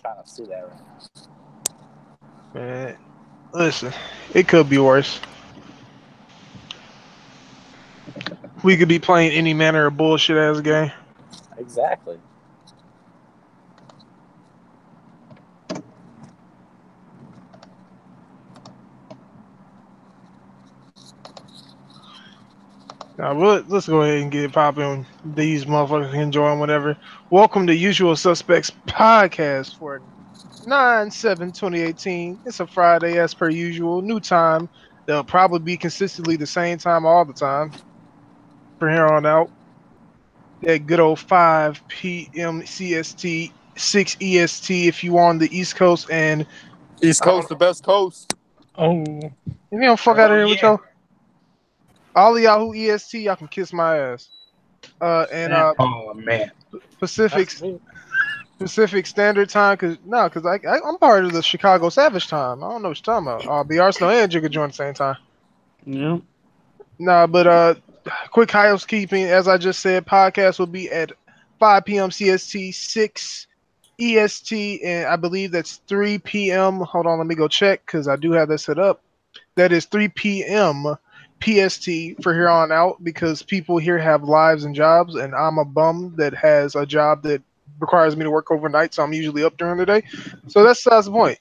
trying to see that right now. Man, listen, it could be worse. We could be playing any manner of bullshit ass game. Exactly. Now, let's go ahead and get popping. These motherfuckers can enjoy whatever. Welcome to Usual Suspects podcast for 9/7/2018. It's a Friday as per usual. New time. They'll probably be consistently the same time all the time from here on out. That good old 5 p.m. CST, 6 EST if you on the East Coast, and East I don't, Coast, the best coast. Oh, if you don't fuck out of here with y'all. All of y'all who EST, y'all can kiss my ass. And oh man, Pacific That's me. Pacific Standard Time, cause I'm part of the Chicago Savage Time. I don't know what you're talking about. The Arsenal and Jigga join at the same time. yeah. Nah, but quick housekeeping. As I just said, podcast will be at 5 p.m. CST, 6 EST, and I believe that's 3 p.m. Hold on, let me go check because I do have that set up. That is 3 p.m. PST for here on out because people here have lives and jobs, and I'm a bum that has a job that requires me to work overnight, so I'm usually up during the day. So that's the point.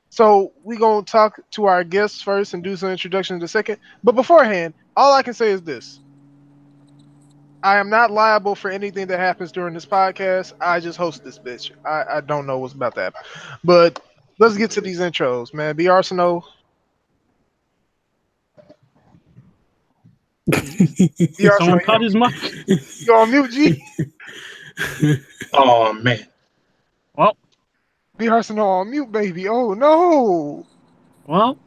So we gonna talk to our guests first and do some introductions in a second. But beforehand, all I can say is this. I am not liable for anything that happens during this podcast. I just host this bitch. I don't know what's about to happen. But let's get to these intros, man. B Arsenal. B Arsenal, Someone cut his mic. you on mute, G? Oh man. Well, B Arsenal on mute, baby. Oh no. well.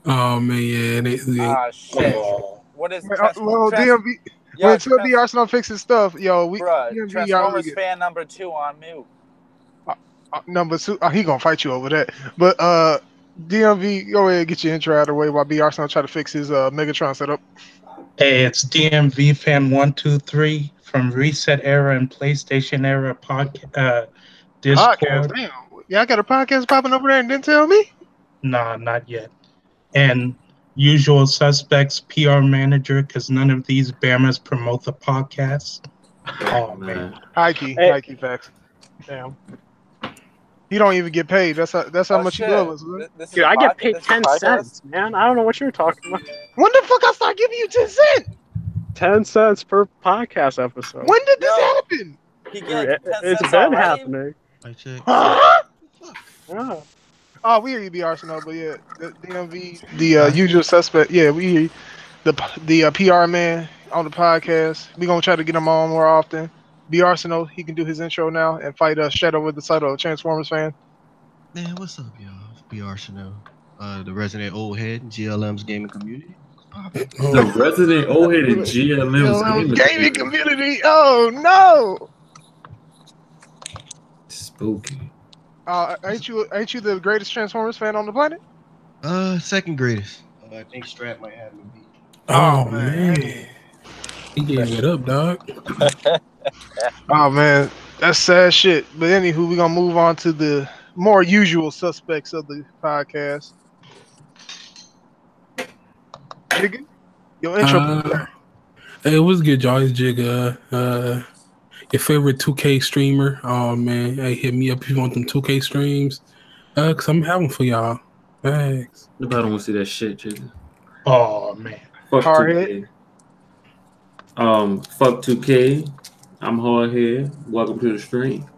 Oh man, yeah. Ah, shit. Oh. What is Well, Trans- DMV. Yo, When until B Arsenal fixes stuff, yo, we bruh, DMV Transformers y'all fan number 2 on mute. number two. He gonna fight you over that. But DMV, go ahead and get your intro out of the way while B Arsenal try to fix his Megatron setup. Hey, it's DMV fan 123 from Reset Era and PlayStation Era Podcast, Discord. damn. Y'all got a podcast popping over there and didn't tell me? Nah, not yet. And Usual Suspects PR manager because none of these Bammers promote the podcast. Oh man. High key facts. Damn. You don't even get paid. That's how much you love us. Dude, I get paid 10 cents, man. I don't know what you're talking about. When the fuck I start giving you 10 cents? 10 cents per podcast episode. When did this happen? It's been happening. Huh? Yeah. Oh, we hear you, B Arsenal, but yeah, the DMV, the Usual Suspect. Yeah, we hear you. The PR man on the podcast. We gonna try to get him on more often. B Arsenal, he can do his intro now and fight Shadow with the title of Transformers fan. Man, what's up, y'all? It's B Arsenal, the resident old head in GLM's gaming community. The resident old head in GLM's gaming community. Oh no! Spooky. Ain't you the greatest Transformers fan on the planet? Second greatest. I think Strat might have me beat. Oh man. He gave it up, dog. Oh man, that's sad shit. But anywho, we gonna move on to the more usual suspects of the podcast. Jigga, your intro. Hey, what's good, y'all? It's Jigga. Your favorite 2K streamer. Oh man, hey, hit me up if you want them 2K streams. Cause I'm having for y'all. Thanks. Nobody want to see that shit, Jigga. Oh man. Fuck Hardhead. 2K. Fuck 2K. I'm Hardhead. Welcome to the stream.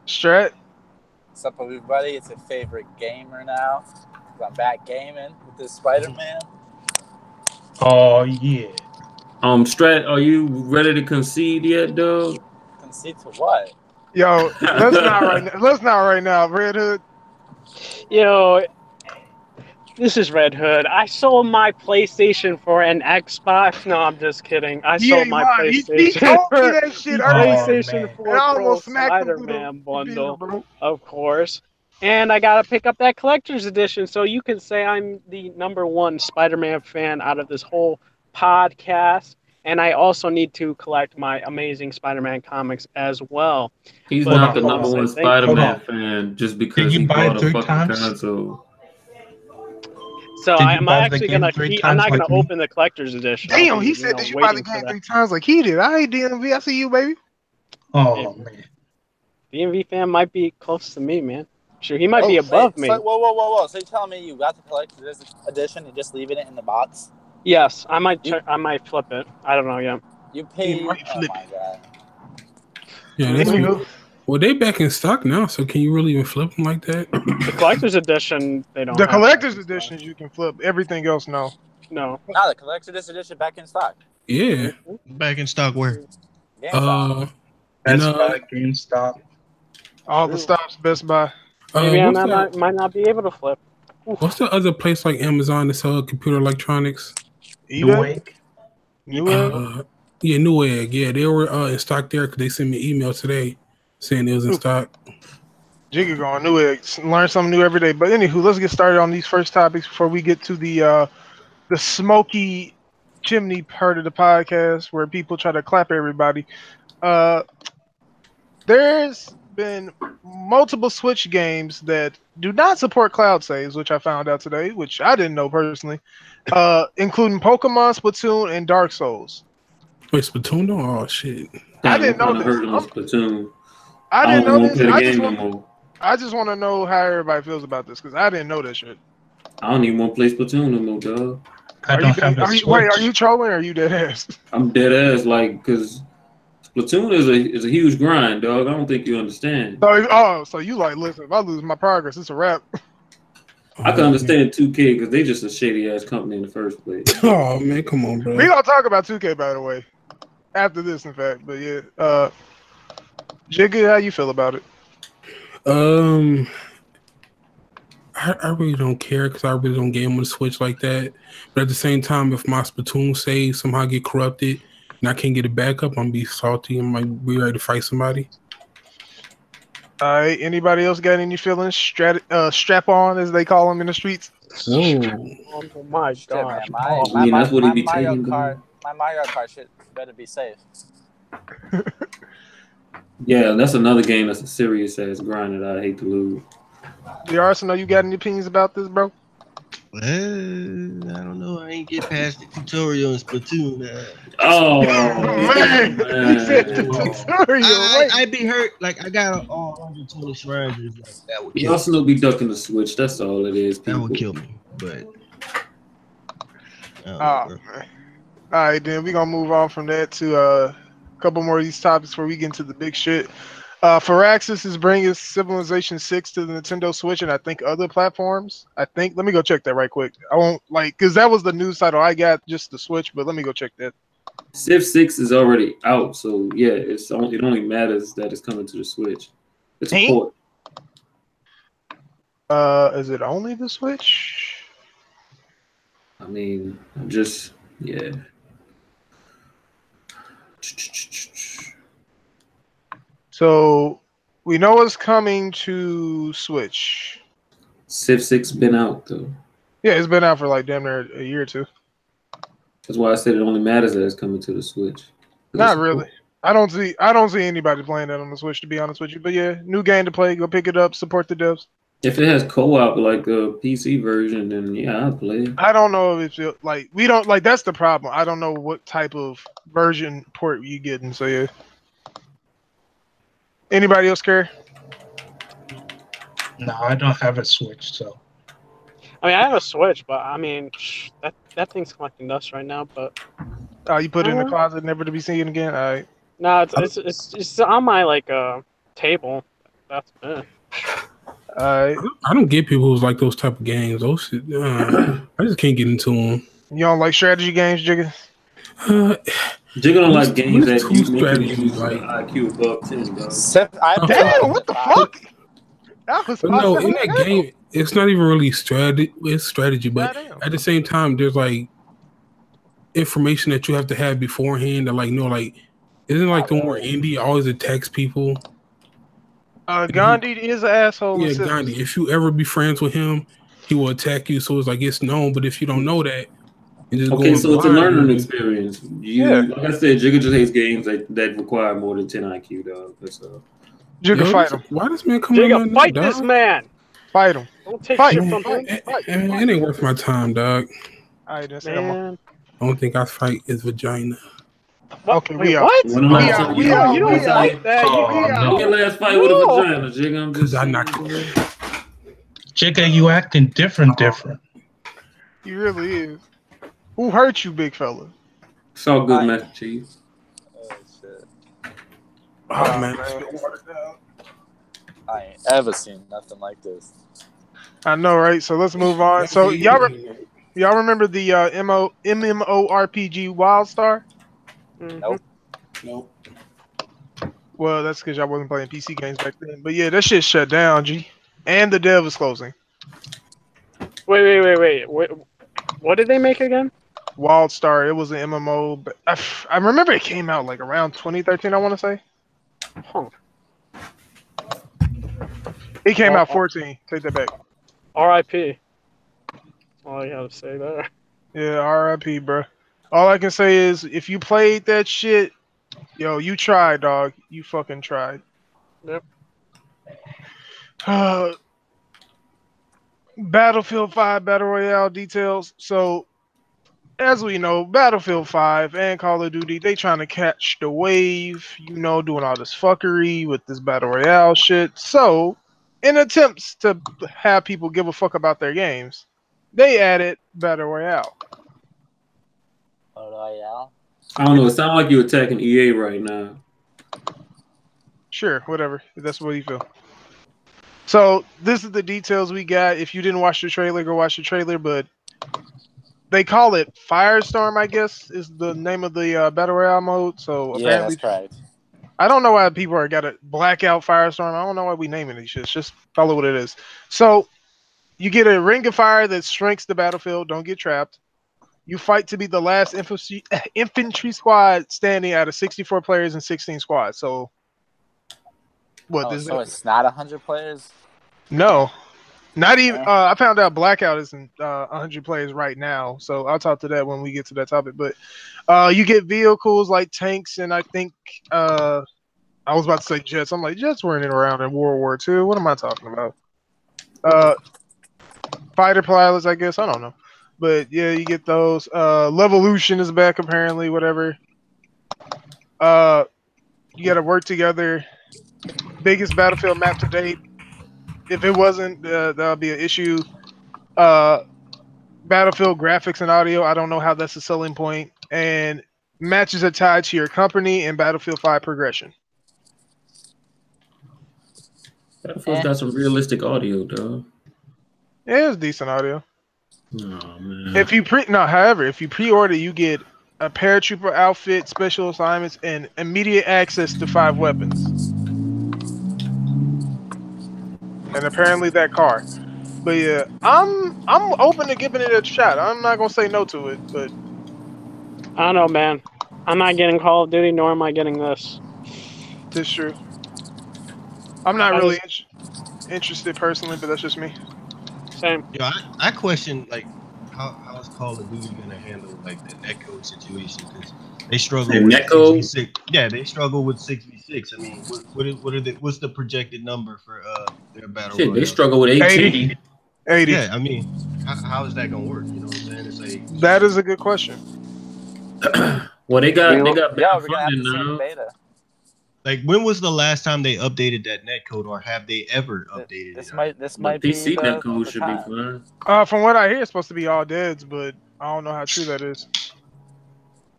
Strat. What's up, everybody? It's a favorite gamer now. I'm back gaming with this Spider-Man. Oh yeah. Strat, are you ready to concede yet, dog? Concede to what? Yo, let's not right now. Let's not right now, Red Hood. Yo, this is Red Hood. I sold my PlayStation for an Xbox. No, I'm just kidding. I sold my PlayStation He told me for that shit PlayStation 4 And I Pro almost smacked him through Spider-Man the bundle, bro. of course. And I gotta pick up that collector's edition, so you can say I'm the #1 Spider-Man fan out of this whole podcast. and I also need to collect my Amazing Spider-Man comics as well. He's But not the yes, number I one think- Spider-Man fan just because you he buy it bought a 3 fucking times? console. So Did you I'm buy the actually game gonna 3 I'm not times gonna like me? open the collector's edition. I'll Damn, be, he said that you buy the waiting for game that. 3 times like he did. All right, DMV, I see you, baby. Oh man. DMV fan might be close to me, man. Sure, he might be above me. So, whoa. So you're telling me you got the collector's edition and just leaving it in the box? Yes, I might flip it. I don't know yet. You paid. might Oh flip my god. Yeah, that's Anywho, well, they back in stock now, so can you really even flip them like that? The collector's edition, they don't. the have collector's that. editions you can flip. Everything else, no. No. Nah, the collector's edition back in stock. Yeah. Back in stock where? GameStop. Best And, Buy, GameStop. All the stops, Best Buy. Maybe I what's, might not be able to flip. what's the other place like Amazon to sell computer electronics? eBay? Newegg? Yeah, Newegg. Yeah, they were in stock there because they sent me an email today saying it was in stock. Jigga going Newegg. Learn something new every day. But anywho, let's get started on these first topics before we get to the smoky chimney part of the podcast where people try to clap everybody. There's been multiple Switch games that do not support cloud saves, which I found out today, which I didn't know personally, including Pokemon, Splatoon, and Dark Souls. Wait, Splatoon? Oh, shit. I didn't know this. this. On Splatoon. I didn't know don't this. play the game no more. I just want to know how everybody feels about this because I didn't know that shit. I don't even want to play Splatoon no more, dog. I don't have a Switch. Wait, are you trolling or are you dead ass? I'm dead ass, like, because Splatoon is a huge grind, dog. I don't think you understand. So you like, listen, if I lose my progress, it's a wrap. I can understand 2K because they just a shady ass company in the first place. Oh, man, come on, bro. We gonna talk about 2K, by the way, after this, in fact. But yeah, Jigga, how you feel about it? I really don't care because I really don't game on the Switch like that. But at the same time, if my Splatoon save somehow get corrupted and I can't get it back up, I'm gonna be salty and might be ready to fight somebody. All right. Anybody else got any feelings? Strap on, as they call them in the streets. Whoa. Oh my Shit, man, gosh. I mean, that's what he be Mario taking, Kart. My Mario Kart shit better be safe. Yeah, that's another game that's a serious ass grind that I hate to lose. The Arsenal, you got any opinions about this, bro? I don't know. I ain't get past the tutorial in Splatoon. Oh Man, he said the tutorial. I'd be hurt. Like I got all 120 shrines. Like, that would You kill also know be ducking the Switch. That's all it is. That would people. kill me. But All right, then we're gonna move on from that to a couple more of these topics before we get into the big shit. Firaxis is bringing Civilization 6 to the Nintendo Switch and I think other platforms. Let me go check that right quick. I won't because that was the news title I got, just the Switch, but let me go check that. Civ 6 is already out, so yeah, it only matters that it's coming to the Switch. It's a port. Is it only the Switch? I mean, yeah. So we know it's coming to Switch. Civ 6 been out though. Yeah, it's been out for like damn near a year or two. That's why I said it only matters that it's coming to the Switch. Not really. I don't see anybody playing that on the Switch, to be honest with you. But yeah, new game to play. Go pick it up. Support the devs. If it has co-op like a PC version, then yeah, I'll play it. I don't know if it's like we don't like. That's the problem. I don't know what type of version port you getting. So yeah. Anybody else care? No, I don't have a Switch, so. I mean, I have a Switch, but I mean, that thing's collecting dust right now. But You put it in the closet, never to be seen again. All right. no, it's on my table. That's it. I don't get people who's like those type of games. Those shit, I just can't get into them. You don't like strategy games, Jigga? Jigga don't like games that two you make strategies, you like IQ above 10, dog. Damn, what the fuck? That was But no, in that game, it's not even really strategy. It's strategy, but at the same time, there's like information that you have to have beforehand. That isn't like the one where Indy always attacks people. Gandhi is an asshole. Yeah, Gandhi. If you ever be friends with him, he will attack you. So it's known. But if you don't know that, And just Okay, so it's a blind. learning experience. Like I said, Jigga just hates games that require more than 10 IQ, dog. That's Jigga, fight him. Why this man come Jigga, fight this man. Fight him. Don't take Fight shit him. from him. It ain't worth my time, dog. All right, that's Man. I don't think I fight his vagina. What? Okay, Wait, we are. what? When the last time you don't fight that. When your last fight with a vagina, Jigga? I'm just I knocked it. Jigga, you acting different. He really is. Who hurt you, big fella? It's all good, Master Chief. Oh shit! Oh man. I ain't ever seen nothing like this. I know, right? So let's move on. So y'all remember the MMORPG WildStar? Nope. Nope. Well, that's because y'all wasn't playing PC games back then. But yeah, that shit shut down, G. And the dev is closing. Wait. What did they make again? WildStar. It was an MMO. But I remember it came out like around 2013, I want to say. Huh. It came out 14. Take that back. R.I.P. All I gotta say there. Yeah, R.I.P., bro. All I can say is, if you played that shit, yo, you tried, dog. You fucking tried. Yep. Battlefield 5 Battle Royale details. So, as we know, Battlefield 5 and Call of Duty, they trying to catch the wave, doing all this fuckery with this Battle Royale shit. So, in attempts to have people give a fuck about their games, they added Battle Royale. Royale? I don't know. It sounds like you're attacking EA right now. Sure, whatever. If that's what you feel. So, this is the details we got. If you didn't watch the trailer, go watch the trailer, but they call it Firestorm, I guess, is the name of the Battle Royale mode. So, Yeah, apparently, that's correct. I don't know why people got a blackout Firestorm. I don't know why we naming these shits. Just follow what it is. So, you get a ring of fire that shrinks the battlefield. Don't get trapped. You fight to be the last infantry squad standing out of 64 players and 16 squads. So, what? So it's not 100 players? No. Not even. I found out Blackout isn't 100 players right now, so I'll talk to that when we get to that topic. But you get vehicles like tanks, and I think I was about to say jets. I'm like, jets weren't around in World War II. What am I talking about? Fighter pilots, I guess. I don't know. But yeah, you get those. Levolution is back apparently. Whatever. You got to work together. Biggest battlefield map to date. If it wasn't, that would be an issue. Battlefield graphics and audio, I don't know how that's a selling point. And matches are tied to your company and Battlefield 5 progression. Battlefield's got some realistic audio, dog. Yeah, it's decent audio. Oh man. However, if you pre-order, you get a paratrooper outfit, special assignments, and immediate access to 5 weapons. And apparently that car. But yeah, I'm open to giving it a shot. I'm not gonna say no to it, but I don't know, man. I'm not getting Call of Duty, nor am I getting this. It's true. I'm not really interested personally, but that's just me. Same. Yo, I question like how is Call of Duty gonna handle like the netcode situation, because they struggle with netcode. 6v6. Yeah, they struggle with 6v6. I mean, what's the projected number for their battle? Shit, they royale? struggle with 18. 80. Yeah, I mean, how is that gonna work? You know what I'm saying? It's like That is a good question. Well, they got we're better gonna have to funding see the now. beta. like when was the last time they updated that netcode, or have they ever updated This it? might be PC the netcode should be time. fine. From what I hear, it's supposed to be all deads, but I don't know how true that is.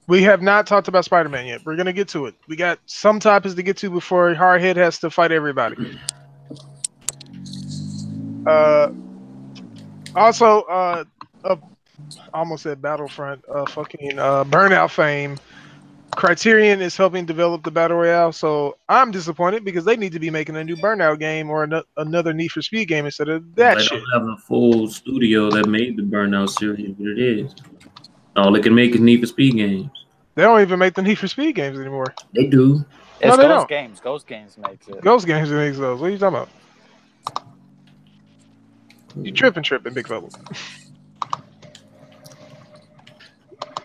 We have not talked about Spider-Man yet. We're gonna get to it. We got some topics to get to before Hardhead has to fight everybody. Also, I almost said Battlefront. Fucking Burnout fame. Criterion is helping develop the Battle Royale, so I'm disappointed because they need to be making a new Burnout game or another Need for Speed game instead of that They shit. don't have a full studio that made the Burnout series, but it is. All they can make is Need for Speed games. They don't even make the Need for Speed games anymore. They do. It's No, they Ghost don't. Games. Ghost Games makes it. Ghost Games makes those. What are you talking about? You tripping, big fella.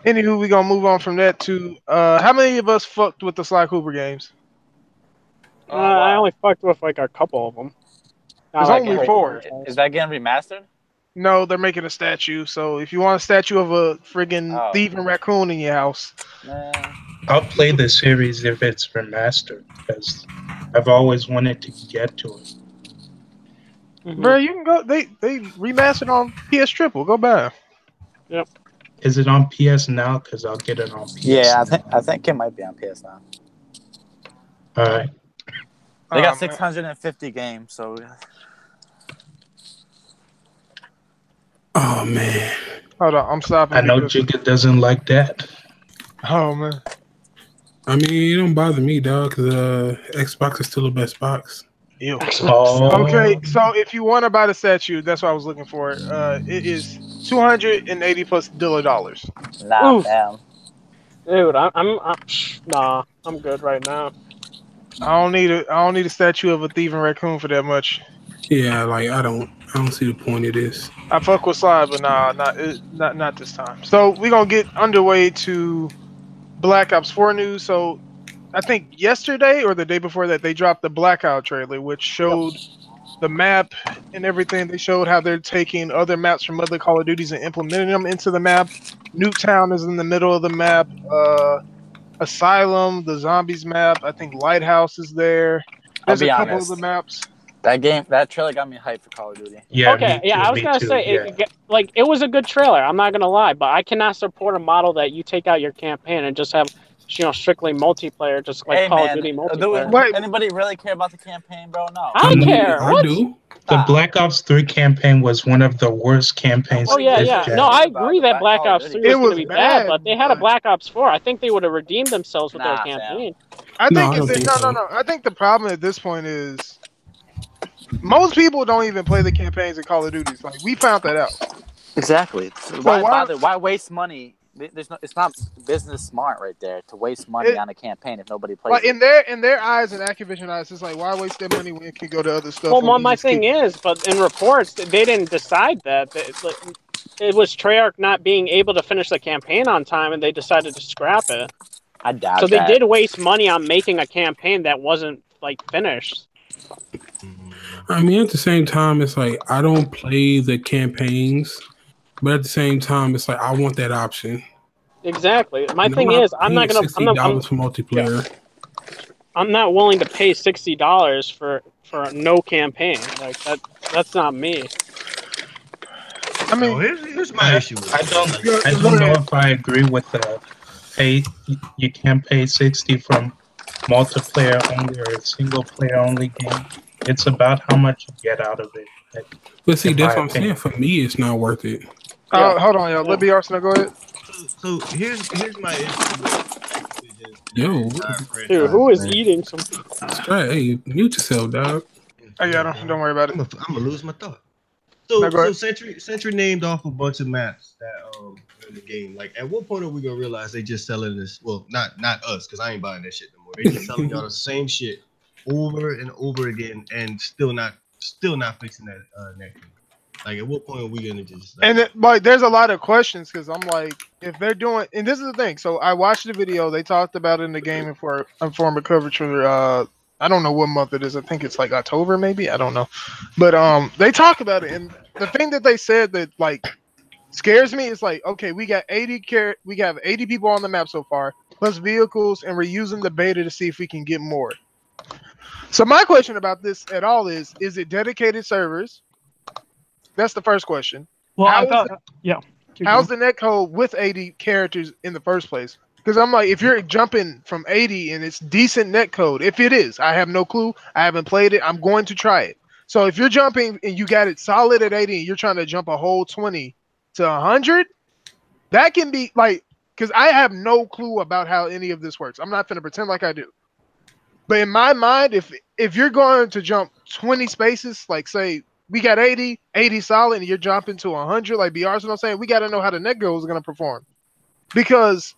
Anywho, we gonna move on from that to how many of us fucked with the Sly Cooper games? I only fucked with like a couple of them. There's only 4. Is that getting remastered? No, they're making a statue. So if you want a statue of a friggin' thieving raccoon in your house, I'll play the series if it's remastered because I've always wanted to get to it. Bro, you can go. They remastered on PS Triple. Go buy. Yep. Is it on PS Now? Because I'll get it on PS. Yeah, I think it might be on PS Now. All right. They got 650 games, so. Oh man. Hold on, I'm stopping. I know Jigga doesn't like that. Oh man. I mean, it don't bother me, dog, because Xbox is still the best box. Ew. Oh. Okay, so if you want to buy the statue, that's what I was looking for. It is $280 plus dollars. Nah, man. Dude, I'm good right now. I don't need a statue of a thieving raccoon for that much. Yeah, like I don't see the point of this. I fuck with Sly, but nah, not this time. So we're gonna get underway to Black Ops 4 news. So I think yesterday or the day before that they dropped the Blackout trailer, which showed the map and everything. They showed how they're taking other maps from other Call of Duties and implementing them into the map. Nuketown is in the middle of the map. Asylum, the zombies map. I think Lighthouse is there. There's a couple of the maps. That trailer got me hyped for Call of Duty. Yeah. Okay. I was gonna say it was a good trailer. I'm not gonna lie, but I cannot support a model that you take out your campaign and just have strictly multiplayer, just like Call of Duty multiplayer. Anybody really care about the campaign, bro? No. I care. I do. The Black Ops 3 campaign was one of the worst campaigns. Oh yeah. No, I agree that Black Ops 3 was going to be bad, but they had a Black Ops 4. I think they would have redeemed themselves with their campaign. I think no. I think the problem at this point is most people don't even play the campaigns in Call of Duty. Like we found that out. Exactly. Why waste money? It's not business smart right there to waste money on a campaign if nobody plays. Like in their eyes and Activision eyes, it's like why waste their money when it can go to other stuff. Well, my thing is, but in reports, they didn't decide that. It was Treyarch not being able to finish the campaign on time, and they decided to scrap it. I doubt. So they did waste money on making a campaign that wasn't finished. I mean, at the same time, it's like I don't play the campaigns. But at the same time, it's like I want that option. Exactly. My thing is, I'm not gonna. $60 for multiplayer. Yeah. I'm not willing to pay $60 for no campaign. Like that. That's not me. I mean, here's my issue. I don't know if I agree with the pay. You can't pay $60 from multiplayer only or a single player only game. It's about how much you get out of it. But see, that's what I'm saying. For me, it's not worth it. Hold on, y'all. Let me Arsenal go ahead. So here's my issue. Yo, dude, who is eating something? Hey, mute yourself, dog. Oh yeah, don't worry about it. I'm gonna lose my thought. So Century named off a bunch of maps that in the game. Like, at what point are we gonna realize they just selling this? Well, not us, because I ain't buying that shit no more. They just selling y'all the same shit over and over again, and still not fixing that neck. Like, at what point are we gonna just? There's a lot of questions because I'm like, if they're doing, and this is the thing. So I watched the video. They talked about it in the Game Informer coverage for I don't know what month it is. I think it's like October, maybe. I don't know, but they talk about it, and the thing that they said that scares me is okay, we got 80 people on the map so far, plus vehicles, and we're using the beta to see if we can get more. So my question about this at all is it dedicated servers? That's the first question. Well, how's the netcode with 80 characters in the first place? Because I'm like, if you're jumping from 80 and it's decent netcode, if it is, I have no clue. I haven't played it. I'm going to try it. So if you're jumping and you got it solid at 80 and you're trying to jump a whole 20 to 100, that can be because I have no clue about how any of this works. I'm not going to pretend like I do. But in my mind, if you're going to jump 20 spaces, say we got 80 solid, and you're jumping to 100, like B. Arsenal saying, we got to know how the netcode is going to perform. Because,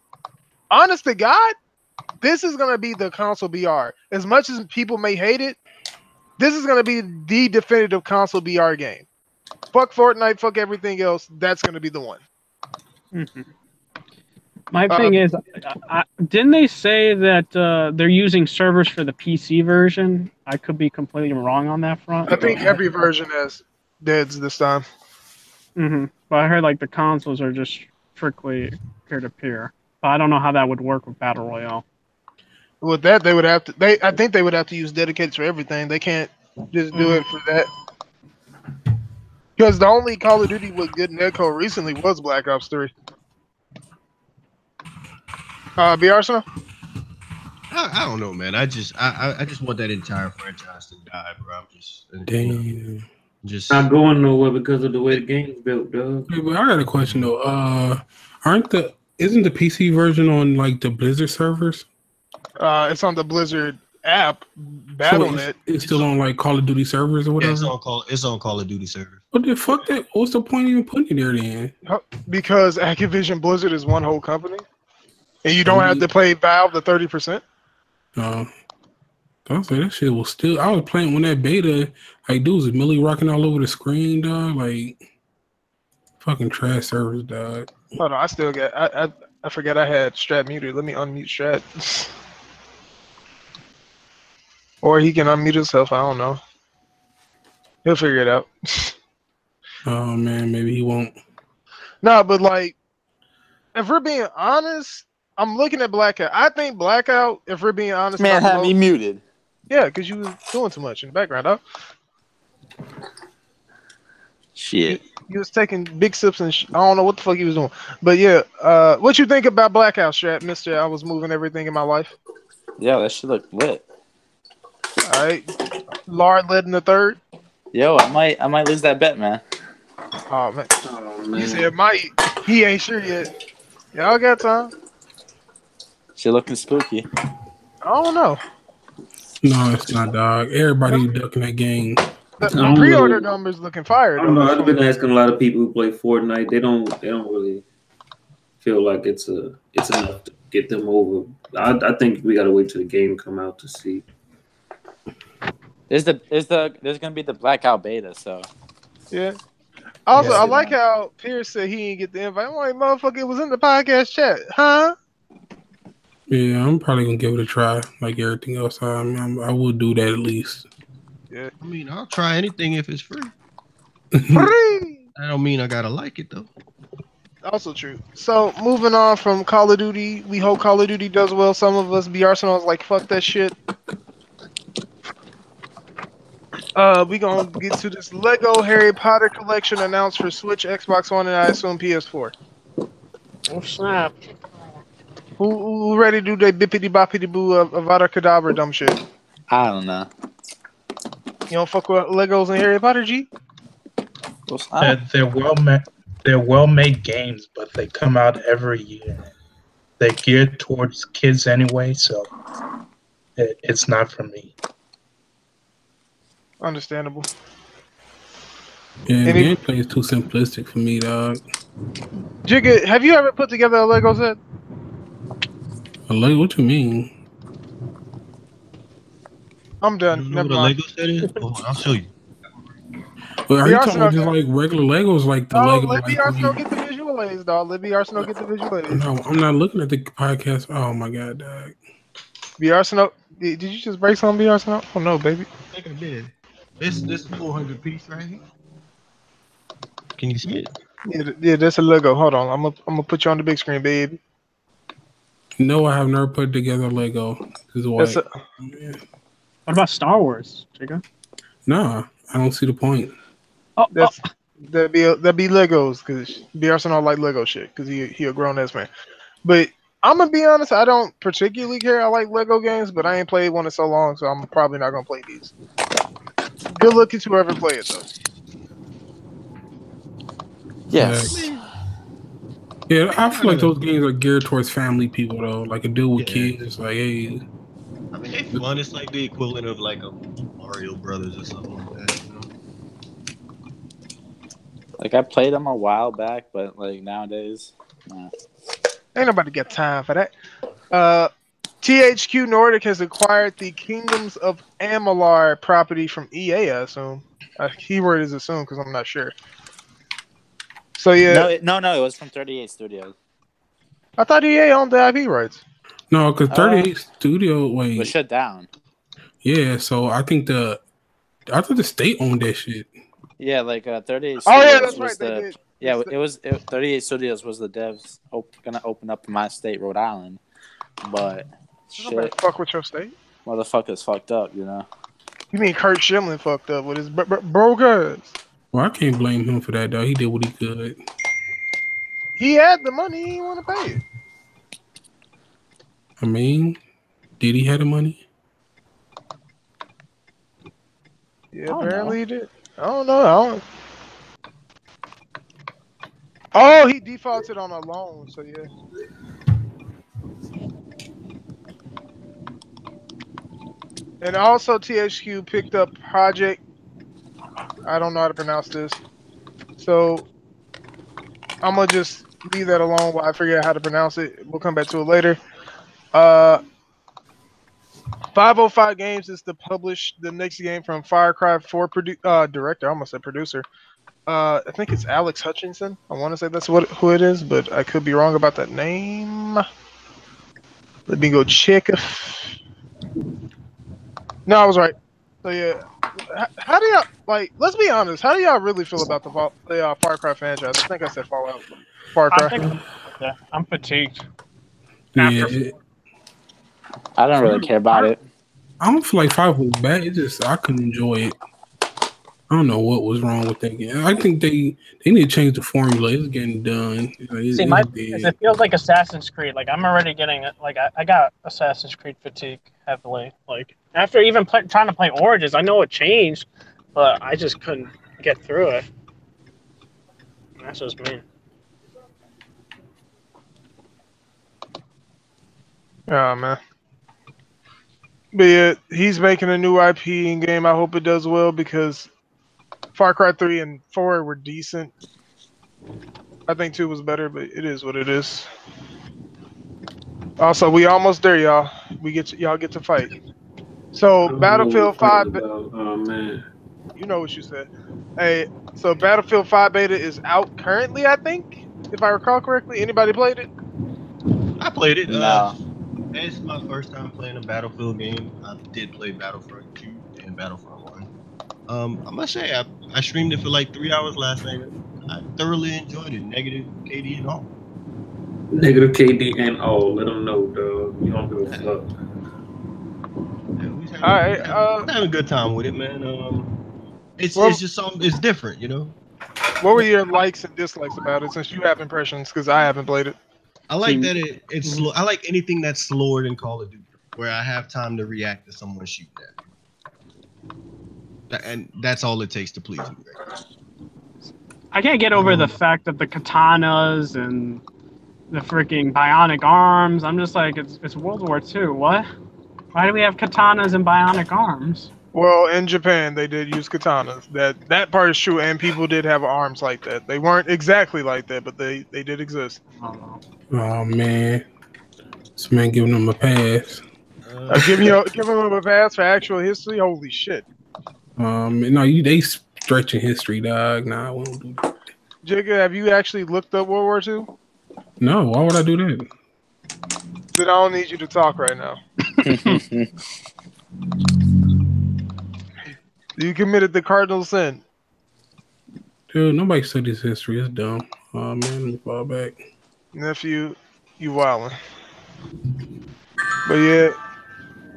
honest to God, this is going to be the console BR. As much as people may hate it, this is going to be the definitive console BR game. Fuck Fortnite, fuck everything else. That's going to be the one. Mm-hmm. My thing is, didn't they say that they're using servers for the PC version? I could be completely wrong on that front. I think every version has deads this time. But I heard like the consoles are just strictly peer-to-peer. But I don't know how that would work with Battle Royale. With that, they would have to. I think they would have to use dedicated for everything. They can't just do it for that. Because the only Call of Duty with good netcode recently was Black Ops 3. B Arsenal? I don't know, man. I just want that entire franchise to die, bro. I'm just just not going nowhere because of the way the game's built, dog. Hey, but I got a question though. Isn't the PC version on like the Blizzard servers? It's on the Blizzard app. Battle.net. So it's still on like Call of Duty servers or whatever. Yeah, it's on Call of Duty servers. What the fuck? What's the point of even putting it there then? Because Activision Blizzard is one whole company, and you don't have to pay Valve the 30%. I was like, that shit was still. I was playing when that beta, like, dudes was Millie rocking all over the screen, dog. Like, fucking trash servers, dog. Hold on, I still got. I forgot I had Strat muted. Let me unmute Strat. Or he can unmute himself. I don't know. He'll figure it out. Oh man, maybe he won't. No, but like, if we're being honest, I'm looking at Blackout. I think Blackout, if we're being honest, man, had me muted. Yeah, because you was doing too much in the background, dog. Shit. He was taking big sips and I don't know what the fuck he was doing. But yeah, what you think about Blackout, Strat, Mister? I was moving everything in my life. Yeah, that shit look lit. All right, Lard led in the third. Yo, I might lose that bet, man. Oh man. He said might. He ain't sure yet. Y'all got time. She looking spooky. I don't know. No, it's not, dog. Everybody ducking that game. The pre-order numbers looking fire. I don't know. I've been asking a lot of people who play Fortnite. They don't really feel like it's enough to get them over. I think we gotta wait till the game come out to see. There's gonna be the Blackout beta, so yeah. Also, I like how Pierce said he didn't get the invite. I'm like, motherfucker, it was in the podcast chat, huh? Yeah, I'm probably gonna give it a try, like everything else. I will do that at least. Yeah, I mean, I'll try anything if it's free. Free. I don't mean I gotta like it though. Also true. So moving on from Call of Duty, we hope Call of Duty does well. Some of us, Arsenal's like, fuck that shit. We gonna get to this Lego Harry Potter collection announced for Switch, Xbox One, and I assume PS4. Oh snap! Who ready to do the bippity boppity boo of Avada Kedavra dumb shit? I don't know. You don't fuck with Legos and Harry Potter, G? They're well-made games, but they come out every year. They're geared towards kids anyway, so it's not for me. Understandable. Yeah, gameplay is too simplistic for me, dog. Jigga, have you ever put together a Lego set? A Lego? What you mean? I'm done. You know what a Lego set is? Oh, I'll show you. But are you talking about just like regular Legos, like the Lego? Let me Arsenal get the visual aids, dog. Let me Arsenal get the visual aids. No, I'm not looking at the podcast. Oh my god, dog. B Arsenal, did you just break something, B Arsenal? Oh no, baby. I think I did. This 400 piece right here. Can you see it? Yeah, that's a Lego. Hold on, I'm gonna put you on the big screen, baby. No, I have never put together Lego. This is why. What about Star Wars, Jigga? Nah, I don't see the point. That'd be Legos because B Arsenal like Lego shit because he a grown ass man. But I'm gonna be honest, I don't particularly care. I like Lego games, but I ain't played one in so long, so I'm probably not gonna play these. Good looking to whoever play it though. Yes. Yeah, I feel like those games are geared towards family people though. Like a dude with kids, it's like, hey. I mean, it's fun. It's like the equivalent of like a Mario Brothers or something like that. You know? Like I played them a while back, but like nowadays, nah. Ain't nobody got time for that. THQ Nordic has acquired the Kingdoms of Amalur property from EA, I assume. Keyword is assumed because I'm not sure. So yeah. No, it was from 38 Studios. I thought EA owned the IP rights. No, because 38 Studio was shut down. Yeah, so I think I thought the state owned that shit. Yeah, like 38 Studios. Oh yeah, that's right. They did. Yeah, it was 38 Studios was the devs gonna open up in my state, Rhode Island, but shit. Fuck with your state. Motherfuckers fucked up, you know. You mean Kurt Schilling fucked up with his brokers? Well, I can't blame him for that, though. He did what he could. He had the money. He didn't want to pay it. I mean, did he have the money? Yeah, apparently he did. I don't know. Oh, he defaulted on a loan, so yeah. And also THQ picked up Project. I don't know how to pronounce this. So I'm going to just leave that alone while I figure out how to pronounce it. We'll come back to it later. 505 Games is to publish the next game from Far Cry 4 director. I almost said producer. I think it's Alex Hutchinson. I want to say that's who it is, but I could be wrong about that name. Let me go check. No, I was right. So yeah, how do y'all let's be honest. How do y'all really feel about the Far Cry franchise? I think I said Fallout. Far Cry. I'm fatigued. Yeah. I don't really care about it. I don't feel like 5 was bad. It just I couldn't enjoy it. I don't know what was wrong with that game. I think they need to change the formula. It's getting done. It feels like Assassin's Creed. Like I'm already getting it. Like I got Assassin's Creed fatigue heavily. Like after even trying to play Origins, I know it changed, but I just couldn't get through it. That's just me. Oh man. But yeah, he's making a new IP in game. I hope it does well because Far Cry 3 and 4 were decent. I think 2 was better, but it is what it is. Also, we almost there, y'all. Y'all get to fight. So Battlefield 5. Oh man. You know what you said. Hey, so Battlefield 5 beta is out currently, I think, if I recall correctly. Anybody played it? I played it. No. It's my first time playing a Battlefield game. I did play Battlefront 2 and Battlefront 1. I must say, I streamed it for like 3 hours last night. I thoroughly enjoyed it. Negative KD and all. Negative KD and all. Let them know, dog. You don't give a fuck. Yeah, I'm having a good time with it, man. It's just something. It's different, you know. What were your likes and dislikes about it? Since you have impressions, because I haven't played it. I like that it's slow. I like anything that's slower than Call of Duty, where I have time to react to someone shooting at me. And that's all it takes to please me. Right? I can't get over the fact that the katanas and the freaking bionic arms. I'm just like, it's World War II. What? Why do we have katanas and bionic arms? Well, in Japan, they did use katanas. That part is true, and people did have arms like that. They weren't exactly like that, but they did exist. Oh man, this man giving them a pass. Giving them a pass for actual history. Holy shit! No, they stretching history, dog. Nah, I won't do that. Jigga, have you actually looked up World War II? No, why would I do that? Then I don't need you to talk right now. You committed the cardinal sin. Dude, nobody studies history. It's dumb. Oh man, let me fall back. Nephew, you wildin'. But yeah,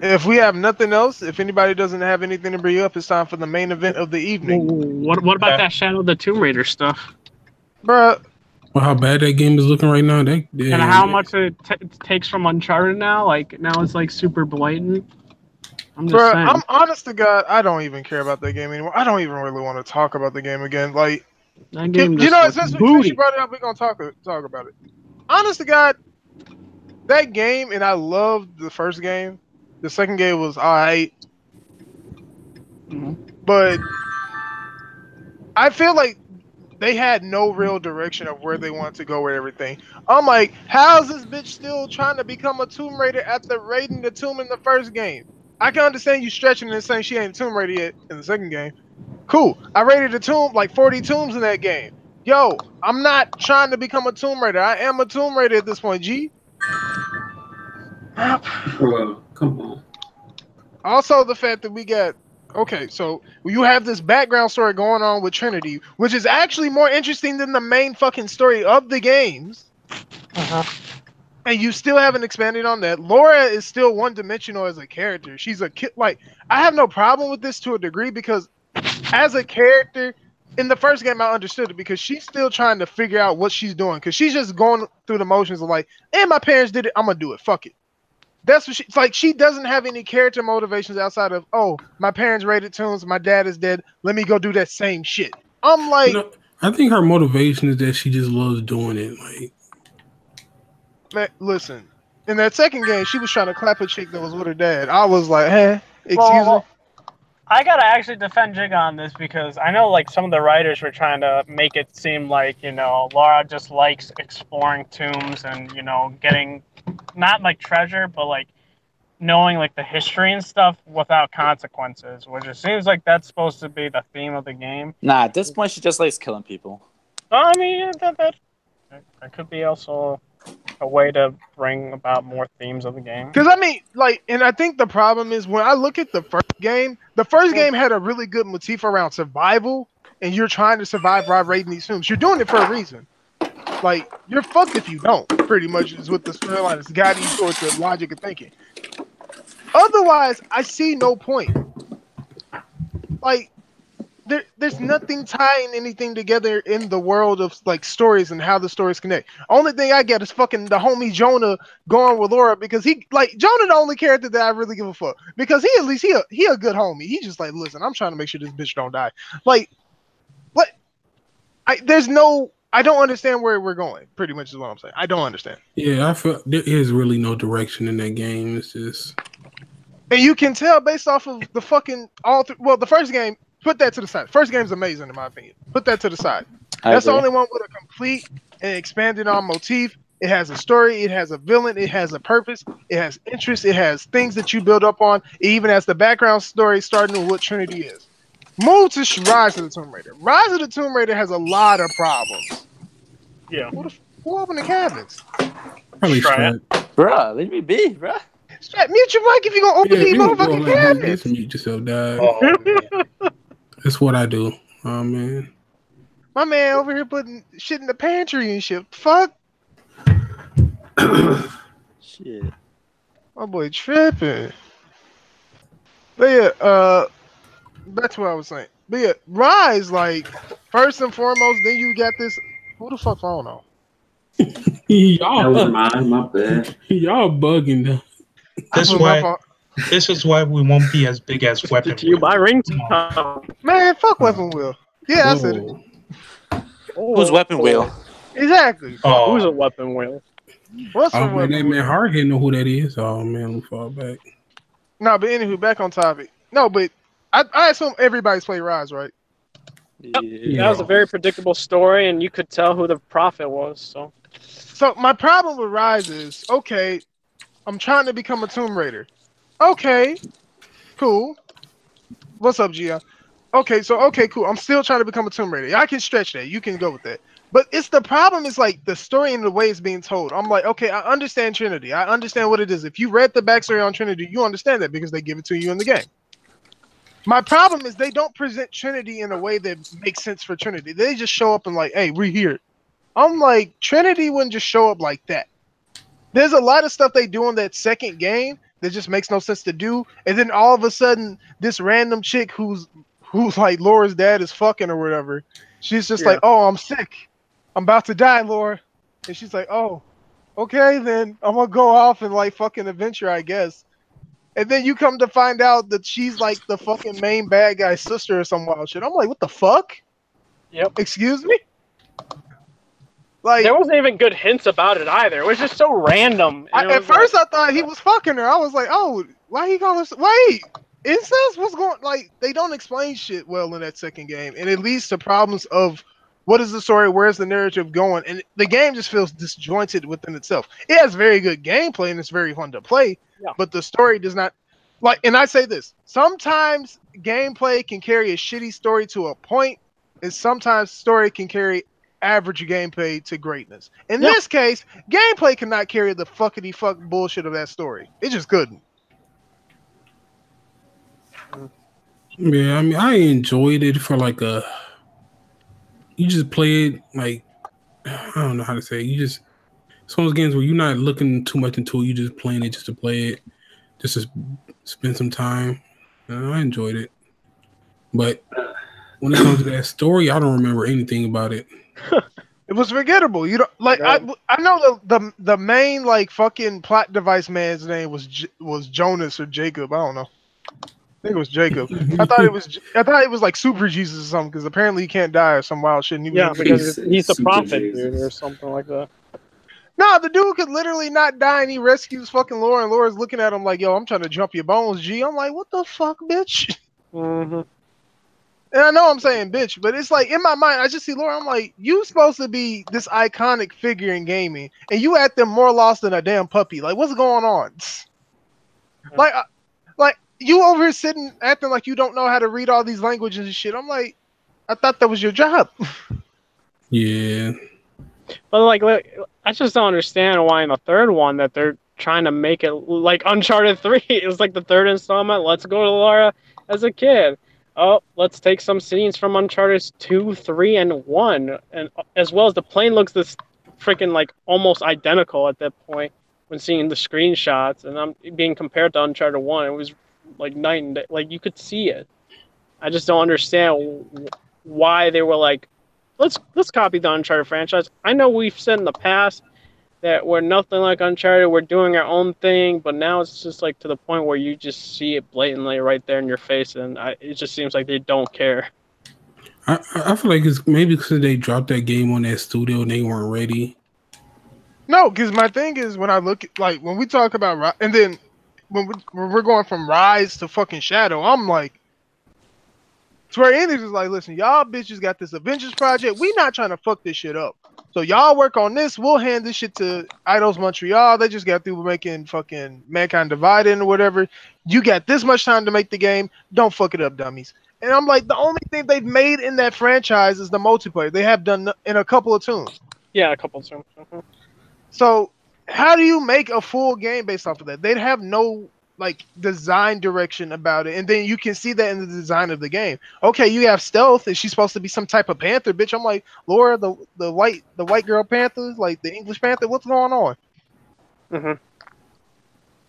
if we have nothing else, if anybody doesn't have anything to bring up, it's time for the main event of the evening. What about that Shadow of the Tomb Raider stuff? Bruh. Well, how bad that game is looking right now. And how much it takes from Uncharted now? Like, now it's like super blatant. I'm honest to God, I don't even care about that game anymore. I don't even really want to talk about the game again. Like, that game since you brought it up, we're gonna talk about it. Honest to God, that game, and I loved the first game. The second game was alright, but I feel like they had no real direction of where they wanted to go with everything. I'm like, how's this bitch still trying to become a Tomb Raider after raiding the tomb in the first game? I can understand you stretching and saying she ain't Tomb Raider yet in the second game. Cool. I raided the tomb, like 40 tombs in that game. Yo, I'm not trying to become a Tomb Raider. I am a Tomb Raider at this point, G. Bro, come on. Also, the fact that we got so you have this background story going on with Trinity, which is actually more interesting than the main fucking story of the games. And you still haven't expanded on that. Laura is still one-dimensional as a character. She's a kid. Like, I have no problem with this to a degree because as a character, in the first game, I understood it because she's still trying to figure out what she's doing because she's just going through the motions of like, and my parents did it, I'm gonna do it. Fuck it. That's what it's like. She doesn't have any character motivations outside of, oh, my parents raided tombs, my dad is dead. Let me go do that same shit. I'm like, no, I think her motivation is that she just loves doing it. Like, man, listen, in that second game, she was trying to clap a chick that was with her dad. I was like, hey, excuse me. I gotta actually defend Jig on this because I know like some of the writers were trying to make it seem like, you know, Laura just likes exploring tombs and, you know, getting not like treasure, but like knowing like the history and stuff without consequences, which it seems like that's supposed to be the theme of the game. Nah, at this point, she just likes killing people. I mean, that could be also a way to bring about more themes of the game. Because I mean, like, and I think the problem is when I look at the first game had a really good motif around survival, and you're trying to survive while raiding these tombs. You're doing it for a reason. Like, you're fucked if you don't, pretty much is what the storyline is guiding you towards your logic of thinking. Otherwise, I see no point. Like, there's nothing tying anything together in the world of like stories and how the stories connect. Only thing I get is fucking the homie Jonah going with Laura because he like Jonah the only character that I really give a fuck because he at least he a good homie. He just like, listen, I'm trying to make sure this bitch don't die. Like, what? I don't understand where we're going. Pretty much is what I'm saying. I don't understand. Yeah, I feel there is really no direction in that game. It's just, and you can tell based off of the fucking the first game. Put that to the side. First game's amazing in my opinion. Put that to the side. That's the only one with a complete and expanded on motif. It has a story. It has a villain. It has a purpose. It has interest. It has things that you build up on. It even has the background story starting with what Trinity is. Move to Rise of the Tomb Raider. Rise of the Tomb Raider has a lot of problems. Yeah. Who opened the cabinets? Probably Strat. Bruh, leave me be, bruh. Strat, mute your mic if you're going to open these motherfucking cabinets. Just mute yourself, dog. Oh, That's what I do. Oh, man. My man over here putting shit in the pantry and shit. Fuck. Shit. My boy tripping. But yeah, that's what I was saying. But yeah, Rise, like, first and foremost, then you got this. Who the fuck phone on? Y'all, that was mine, my bad. Y'all bugging though. This is why we won't be as big as Weapon Did you Wheel. buy ringtone? Man, fuck Weapon Wheel. Yeah, I said it. Who's Weapon Wheel? Exactly. Oh, Who's a Weapon Wheel? What's Oh from man, that Weapon man Hardhead know who that is. Oh man, let me fall back. No, but anywho, back on topic. No, but I assume everybody's played Rise, right? That was a very predictable story, and you could tell who the prophet was. So my problem with Rise is, okay, I'm trying to become a Tomb Raider. Okay, cool. What's up, Gia? Okay, cool. I'm still trying to become a Tomb Raider. I can stretch that. You can go with that. But it's the problem is like the story and the way it's being told. I'm like, okay, I understand Trinity. I understand what it is. If you read the backstory on Trinity, you understand that because they give it to you in the game. My problem is they don't present Trinity in a way that makes sense for Trinity. They just show up and like, hey, we're here. I'm like, Trinity wouldn't just show up like that. There's a lot of stuff they do in that second game that just makes no sense to do. And then all of a sudden, this random chick who's like Laura's dad is fucking or whatever. She's just like, oh, I'm sick. I'm about to die, Laura. And she's like, oh, okay, then I'm going to go off and like fucking adventure, I guess. And then you come to find out that she's like the fucking main bad guy's sister or some wild shit. I'm like, what the fuck? Yep. Excuse me? Like, there wasn't even good hints about it either. It was just so random. At first, I thought he was fucking her. I was like, oh, why he call her? Wait, incest? What's going? Like, they don't explain shit well in that second game, and it leads to problems of what is the story, where's the narrative going, and the game just feels disjointed within itself. It has very good gameplay and it's very fun to play, but the story does not. Like, and I say this: sometimes gameplay can carry a shitty story to a point, and sometimes story can carry average gameplay to greatness. In this case, gameplay cannot carry the fuckity fuck bullshit of that story. It just couldn't. Yeah, I mean, I enjoyed it for like you just play it like, I don't know how to say it. It's one of those games where you're not looking too much into it. You just playing it just to play it, just to spend some time. I enjoyed it. But when it comes to that story, I don't remember anything about it. It was forgettable. You don't like. I know the main like fucking plot device man's name was Jonas or Jacob. I don't know. I think it was Jacob. I thought it was like Super Jesus or something because apparently he can't die or some wild shit. Because he's the prophet dude or something like that. No, the dude could literally not die and he rescues fucking Laura and Laura's looking at him like, yo, I'm trying to jump your bones, G. I'm like, what the fuck, bitch? Mm-hmm. And I know I'm saying bitch, but it's like in my mind, I just see Laura. I'm like, you supposed to be this iconic figure in gaming, and you acting more lost than a damn puppy. Like, what's going on? Like you over here sitting acting like you don't know how to read all these languages and shit. I'm like, I thought that was your job. Yeah. But like, I just don't understand why in the third one that they're trying to make it like Uncharted 3. It was like the third installment. Let's go to Lara as a kid. Oh, let's take some scenes from Uncharted 2, 3, and 1. And as well as the plane looks this freaking like almost identical at that point when seeing the screenshots. And I'm being compared to Uncharted 1. It was like night and day. Like you could see it. I just don't understand why they were like, let's copy the Uncharted franchise. I know we've said in the past that we're nothing like Uncharted. We're doing our own thing, but now it's just like to the point where you just see it blatantly right there in your face, and it just seems like they don't care. I feel like it's maybe because they dropped that game on that studio and they weren't ready. No, because my thing is when I look at like when we talk about and then when we're going from Rise to fucking Shadow, I'm like. Square Enix is like, listen, y'all bitches got this Avengers project. We not trying to fuck this shit up. So y'all work on this. We'll hand this shit to Eidos Montreal. They just got through making fucking Mankind Divided or whatever. You got this much time to make the game. Don't fuck it up, dummies. And I'm like, the only thing they've made in that franchise is the multiplayer. They have done in a couple of tunes. Yeah, a couple of tunes. Mm-hmm. So how do you make a full game based off of that? They'd have no like design direction about it, and then you can see that in the design of the game. Okay, you have stealth, and she's supposed to be some type of panther, bitch. I'm like, Laura, the white girl panther, like the English panther. What's going on? Mm-hmm.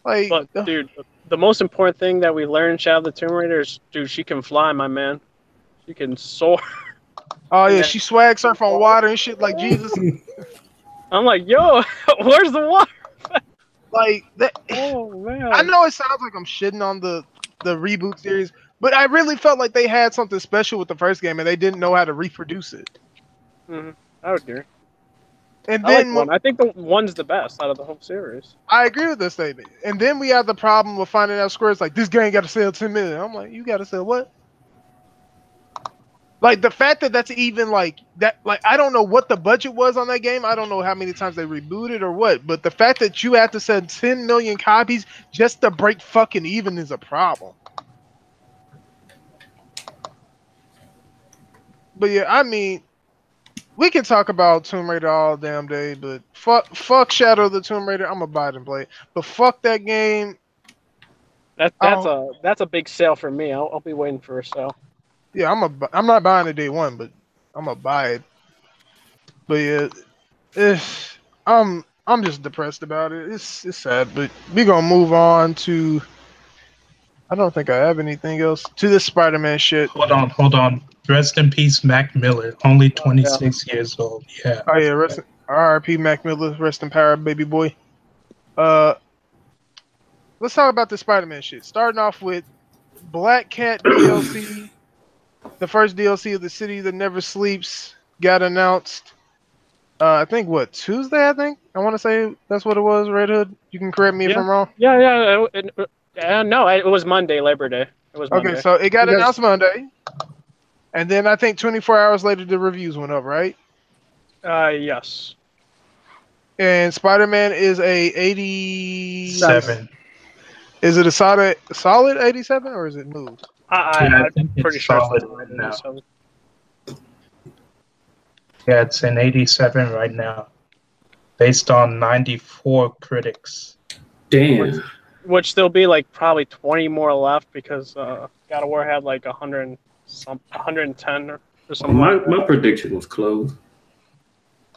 Like, but dude, the most important thing that we learned in Shadow of the Tomb Raider is, dude, she can fly, my man. She can soar. Oh yeah, she swag surf on water and shit like Jesus. I'm like, yo, where's the water? Like that. Oh man! I know it sounds like I'm shitting on the reboot series, but I really felt like they had something special with the first game, and they didn't know how to reproduce it. Mm-hmm. I would agree. And then I think the one's the best out of the whole series. I agree with this statement. And then we have the problem of finding out Square's like, this game got to sell 10 million. I'm like, you got to sell what? Like the fact that that's even like that, like I don't know what the budget was on that game. I don't know how many times they rebooted or what, but the fact that you have to sell 10 million copies just to break fucking even is a problem. But yeah, I mean, we can talk about Tomb Raider all damn day, but fuck Shadow of the Tomb Raider. I'm gonna buy it and play it, but fuck that game. That's a big sale for me. I'll be waiting for a sale. Yeah, I'm not buying it day one, but I'm gonna buy it. But yeah, I'm just depressed about it. It's sad, but we gonna move on to. I don't think I have anything else to this Spider-Man shit. Hold on. Rest in peace, Mac Miller. Only 26 years old. Yeah. Oh yeah, R.I.P. Mac Miller. Rest in power, baby boy. Let's talk about the Spider-Man shit. Starting off with Black Cat DLC. The first DLC of The City That Never Sleeps got announced. I think Tuesday? I want to say that's what it was. Red Hood. You can correct me if I'm wrong. Yeah. No, it was Monday, Labor Day. It was Monday. Okay, so it got announced Monday, and then I think 24 hours later the reviews went up, right? Yes. And Spider-Man is a 87. Is it a solid 87 or is it moved? I'm pretty sure solid now. Yeah, it's an 87 right now, based on 94 critics. Damn. Which there'll be like probably 20 more left because God of War had like 110 or something. My prediction was close.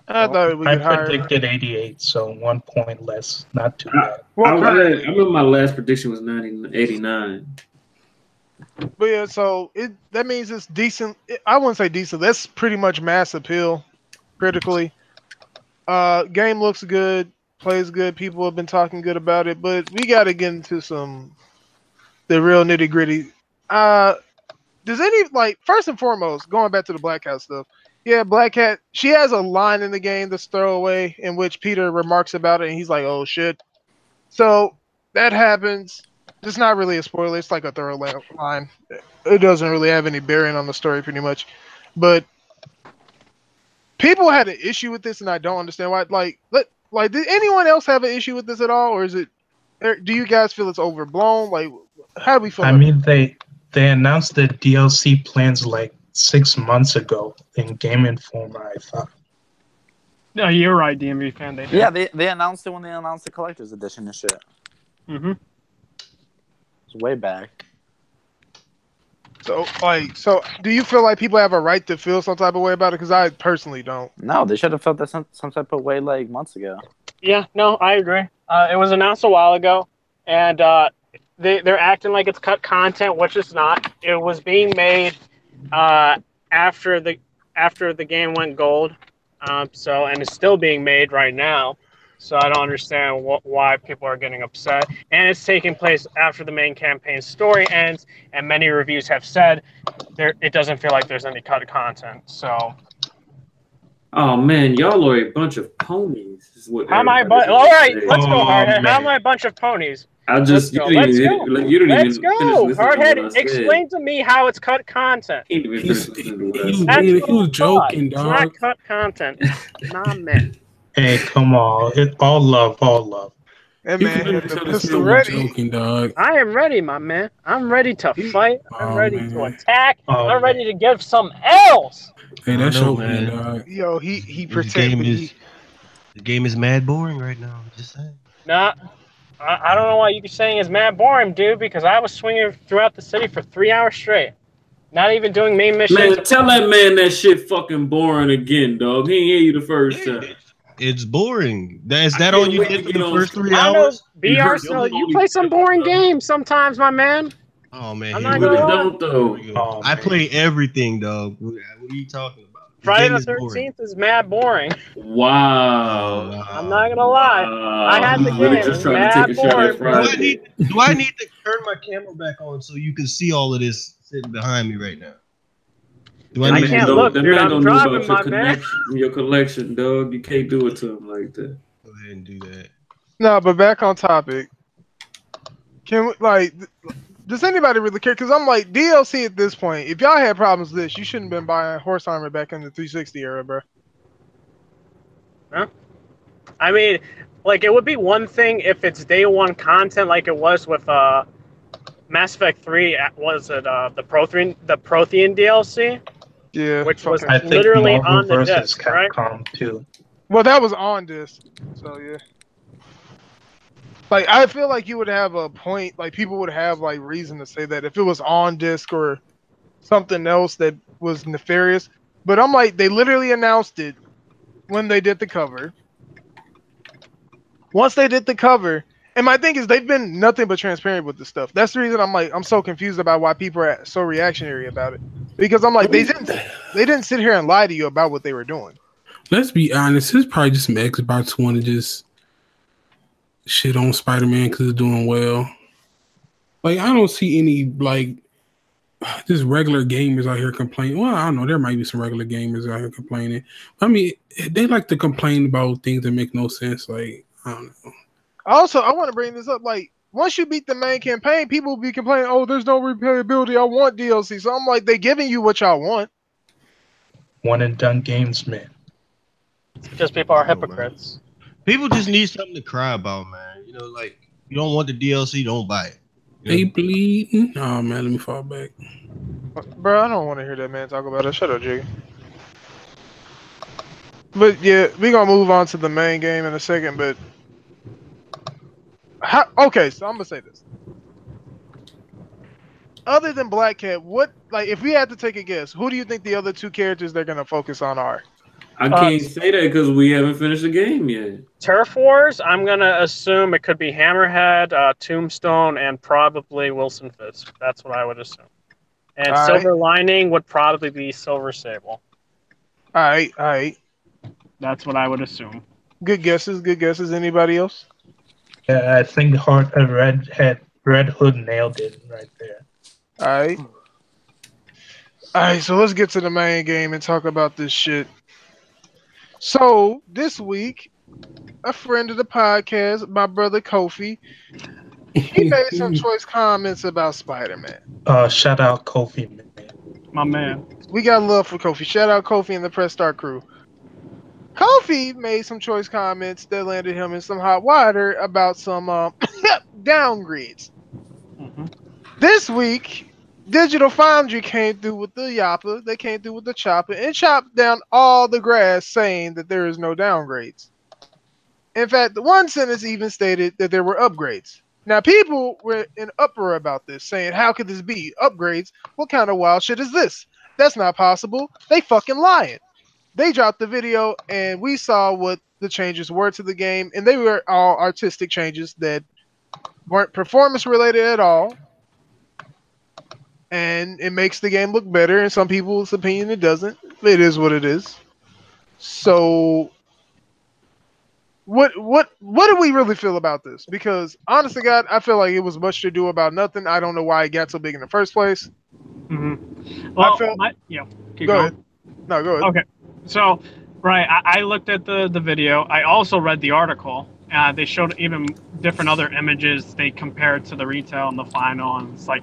I thought we I could hire. predicted 88, so 1 point less. Not too bad. Well, I remember my last prediction was 89. But yeah, so that means it's decent. I wouldn't say decent. That's pretty much mass appeal, critically. Game looks good, plays good. People have been talking good about it, but we got to get into the real nitty gritty. Does any first and foremost, going back to the Black Cat stuff? Yeah, Black Cat. She has a line in the game that's throwaway in which Peter remarks about it, and he's like, "Oh shit." So that happens. It's not really a spoiler. It's like a thorough line. It doesn't really have any bearing on the story, pretty much. But people had an issue with this, and I don't understand why. Did anyone else have an issue with this at all, or is it? Do you guys feel it's overblown? Like, how do we feel? I mean, they announced the DLC plans like 6 months ago in Game Informer, I thought. No, you're right, DMV fan. Yeah, they announced it when they announced the collector's edition and shit. Mm-hmm. It's way back. So do you feel like people have a right to feel some type of way about it? Because I personally don't. No, they should have felt that some type of way like months ago. Yeah, no, I agree. It was announced a while ago, and they're acting like it's cut content, which it's not. It was being made after the game went gold, and it's still being made right now. So I don't understand why people are getting upset. And it's taking place after the main campaign story ends, and many reviews have said it doesn't feel like there's any cut content. So. Oh man, y'all are a bunch of ponies. How am I? All right, let's go, Hardhead. How am I a bunch of ponies? Let's go. Let's go. Hardhead, explain to me how it's cut content. He was joking, dog. It's not cut content. Nah, man. Hey, come on. All love. Hey, man, the pistol ready. Joking, dog. I am ready, my man. I'm ready to fight. I'm ready to attack. I'm ready to give some L's. Hey, that's your man, dog. Yo, he pretended. The game is mad boring right now. I'm just saying. Nah, I don't know why you're saying it's mad boring, dude, because I was swinging throughout the city for 3 hours straight. Not even doing main missions. Man, tell that man that shit fucking boring again, dog. He ain't hear you the first time. It's boring. Is that all you did for the first 3 hours? BR, so you play some boring games sometimes, my man. Oh man, you really don't though. I play everything, dog. What are you talking about? Friday the 13th is mad boring. Wow. I'm not gonna lie. I had the game. Just trying to take a shot at Friday. Do I need to turn my camera back on so you can see all of this sitting behind me right now? I can't look, dude. I'm driving, my man. Your collection, dog. You can't do it to him like that. Go ahead and do that. No, but back on topic. Can we, does anybody really care? Because I'm like, DLC at this point, if y'all had problems with this, you shouldn't have been buying horse armor back in the 360 era, bro. Huh? I mean, it would be one thing if it's day one content like it was with Mass Effect 3, was it the Prothean DLC? Yeah. Which was literally on the disc, right? Too. Well, that was on disc, so yeah. I feel like you would have a point, people would have reason to say that if it was on disc or something else that was nefarious. But I'm like, they literally announced it when they did the cover. Once they did the cover, and my thing is they've been nothing but transparent with this stuff. That's the reason I'm so confused about why people are so reactionary about it. Because I'm like, they didn't sit here and lie to you about what they were doing. Let's be honest, it's probably just some Xbox want to just shit on Spider-Man because it's doing well. I don't see any just regular gamers out here complaining. Well, I don't know. There might be some regular gamers out here complaining. I mean, they like to complain about things that make no sense. I don't know. Also, I want to bring this up. Once you beat the main campaign, people will be complaining, "Oh, there's no replayability. I want DLC." So I'm like, they giving you what y'all want. One and done games, man. It's because people are hypocrites. People just need something to cry about, man. You don't want the DLC, don't buy it. They bleeding. Oh man, let me fall back. Bro, I don't want to hear that man talk about it. Shut up, Jiggy. But yeah, we're gonna move on to the main game in a second. But okay, so I'm gonna say this. Other than Black Cat, if we had to take a guess, who do you think the other two characters they're gonna focus on are? I can't say that because we haven't finished the game yet. Turf Wars, I'm gonna assume it could be Hammerhead, Tombstone, and probably Wilson Fisk. That's what I would assume. And Silver Lining would probably be Silver Sable. All right. That's what I would assume. Good guesses. Anybody else? Yeah, I think Red Hood nailed it right there. All right. So let's get to the main game and talk about this shit. So this week, a friend of the podcast, my brother Kofi, he made some choice comments about Spider-Man. Shout out Kofi, man. My man. We got love for Kofi. Shout out Kofi and the Press Start crew. Kofi made some choice comments that landed him in some hot water about some downgrades. Mm-hmm. This week, Digital Foundry came through with the yapper. They came through with the chopper and chopped down all the grass, saying that there is no downgrades. In fact, the one sentence even stated that there were upgrades. Now, people were in uproar about this, saying, how could this be? Upgrades? What kind of wild shit is this? That's not possible. They fucking lying. They dropped the video, and we saw what the changes were to the game, and they were all artistic changes that weren't performance-related at all. And it makes the game look better. In some people's opinion, it doesn't. It is what it is. So, what do we really feel about this? Because, honest to God, I feel like it was much to do about nothing. I don't know why it got so big in the first place. Mm-hmm. Well, go ahead. No, go ahead. Okay. So, right, I looked at the video. I also read the article. They showed even different other images. They compared to the retail and the final, and it's like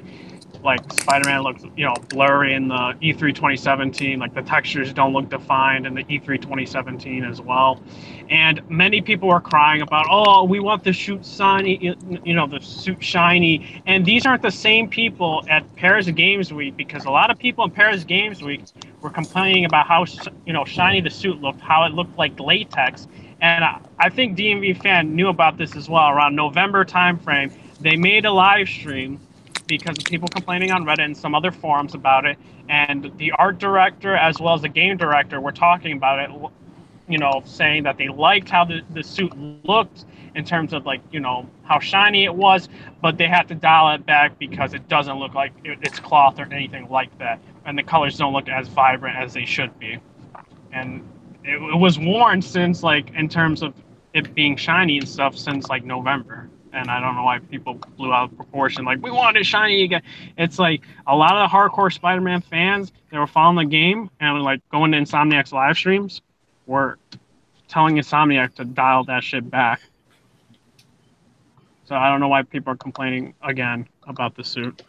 Spider-Man looks, blurry in the E3 2017. Like the textures don't look defined in the E3 2017 as well. And many people were crying about, oh, we want the suit shiny, the suit shiny. And these aren't the same people at Paris Games Week, because a lot of people in Paris Games Week were complaining about how shiny the suit looked, how it looked like latex. And I think DMV Fan knew about this as well. Around November timeframe, they made a live stream because of people complaining on Reddit and some other forums about it. And the art director as well as the game director were talking about it, saying that they liked how the suit looked in terms of how shiny it was, but they had to dial it back because it doesn't look like it's cloth or anything like that. And the colors don't look as vibrant as they should be. And it was worn since in terms of it being shiny and stuff since November. And I don't know why people blew out of proportion. We want it shiny again. It's a lot of the hardcore Spider-Man fans that were following the game and going to Insomniac's live streams were telling Insomniac to dial that shit back. So I don't know why people are complaining again about the suit.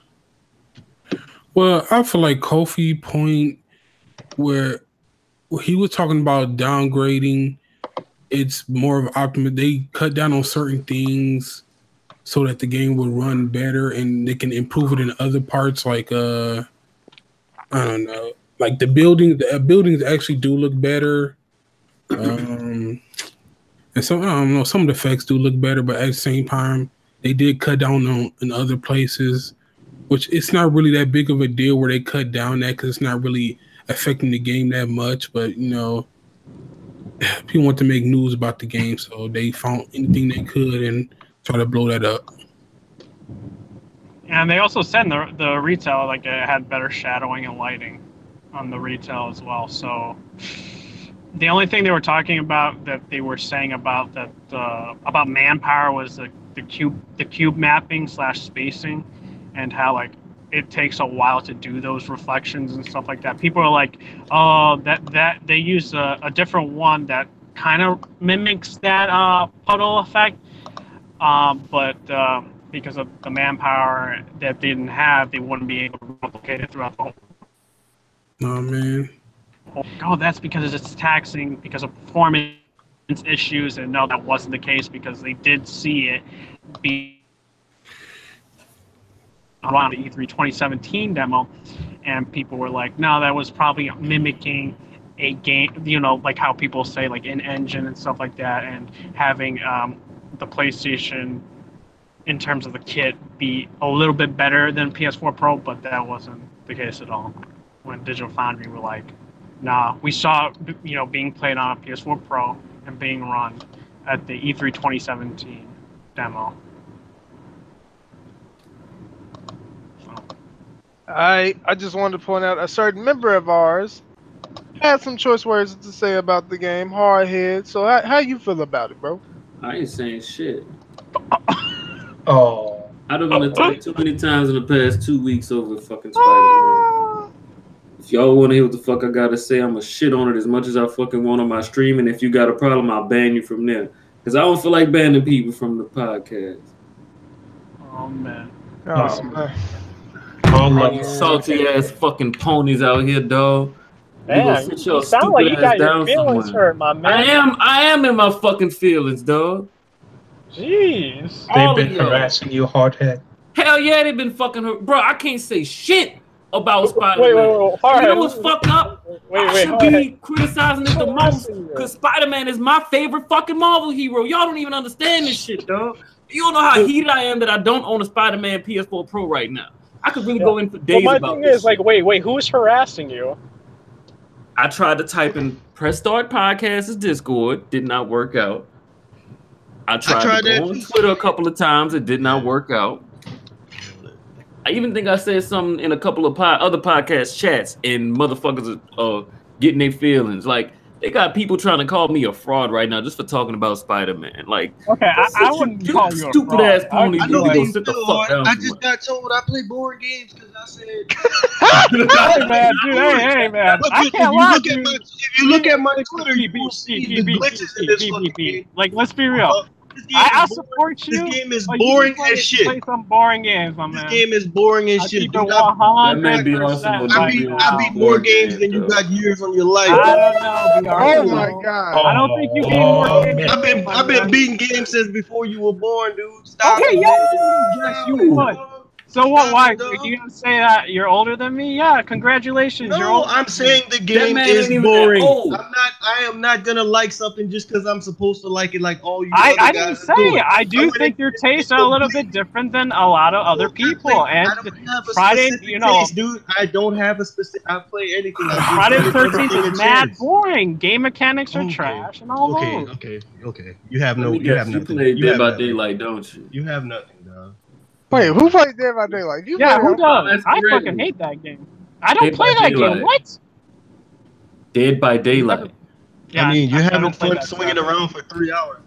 Well, I feel like Kofi point where he was talking about downgrading, it's more of optimism. They cut down on certain things so that the game will run better and they can improve it in other parts. I don't know, the buildings actually do look better. And some, I don't know, some of the effects do look better, but at the same time, they did cut down on in other places, which it's not really that big of a deal where they cut down that because it's not really affecting the game that much. But, people want to make news about the game, so they found anything they could and try to blow that up. And they also said the retail, it had better shadowing and lighting on the retail as well. So the only thing they were talking about that they were saying about manpower was the cube mapping / spacing, and how it takes a while to do those reflections and stuff like that. People are like, oh, that they use a different one that kind of mimics that puddle effect, but because of the manpower that they didn't have, they wouldn't be able to replicate it throughout the whole. Oh man. Oh, that's because it's taxing because of performance issues, and no, that wasn't the case because they did see it be around the E3 2017 demo, and people were like, no, that was probably mimicking a game, you know, like how people say like in engine and stuff like that, and having the PlayStation in terms of the kit be a little bit better than PS4 Pro, but that wasn't the case at all. When Digital Foundry were like, nah, we saw, you know, being played on a PS4 Pro and being run at the E3 2017 demo. I just wanted to point out a certain member of ours had some choice words to say about the game, Hardhead. So how you feel about it, bro? I ain't saying shit. Oh, I don't want to talk too many times in the past 2 weeks over fucking Spider-Man. If y'all want to hear what the fuck I gotta say, I'm gonna shit on it as much as I fucking want on my stream. And if you got a problem, I'll ban you from there. Because I don't feel like banning people from the podcast. Oh, man. Oh, man. All you salty ass fucking ponies out here, dog. Man, you sound like you got your feelings hurt, my man. I am in my fucking feelings, dog. Jeez. They've been harassing you, Hardhead. Hell yeah, they've been fucking bro, I can't say shit about Spider-Man. Wait, you know what's fucked up? I should be criticizing it the most because Spider-Man is my favorite fucking Marvel hero. Y'all don't even understand this shit, dog. You don't know how heated I am that I don't own a Spider-Man PS4 Pro right now. I could really go in for days about this. My thing is, like, wait, who's harassing you? I tried to type in Press Start Podcast's Discord, did not work out. I tried to go on Twitter a couple of times, it did not work out. I even think I said something in a couple of other podcast chats, and motherfuckers are getting their feelings. Like, they got people trying to call me a fraud right now just for talking about Spider-Man. Like, okay, I wouldn't call you a stupid ass pony. I know you sit the fuck down. I just got told I play board games because I said. Hey man, dude, hey man. I can't lie. If you look at my Twitter, you will see the glitches in this fucking game. Like, let's be real. I support you. This game is boring as shit. Play some boring games, my man. This game is boring as shit. That may be awesome. I beat more games than you got years on your life. I don't know. Oh my god! I don't think you gained more games. I've been beating games since before you were born, dude. Stop. Okay, yes, you would. So what? Why? Are you gonna say that you're older than me? Yeah, congratulations. No, you're older. I'm saying the game is boring. I am not gonna like something just because I'm supposed to like it like all you other guys didn't say. I do think your tastes are a little bit different than a lot of other people. And Friday, you know, taste, dude. I don't have a specific. I play anything. Friday the 13th is mad boring. Game mechanics are trash and all those. Okay. You have no. You have nothing. You play Dead by Daylight, don't you? You have nothing, dog. Wait, who plays Dead by Daylight? Who does? I fucking hate that game. I don't play that game. What? Dead by Daylight. Yeah, I mean, you're having fun swinging around for 3 hours.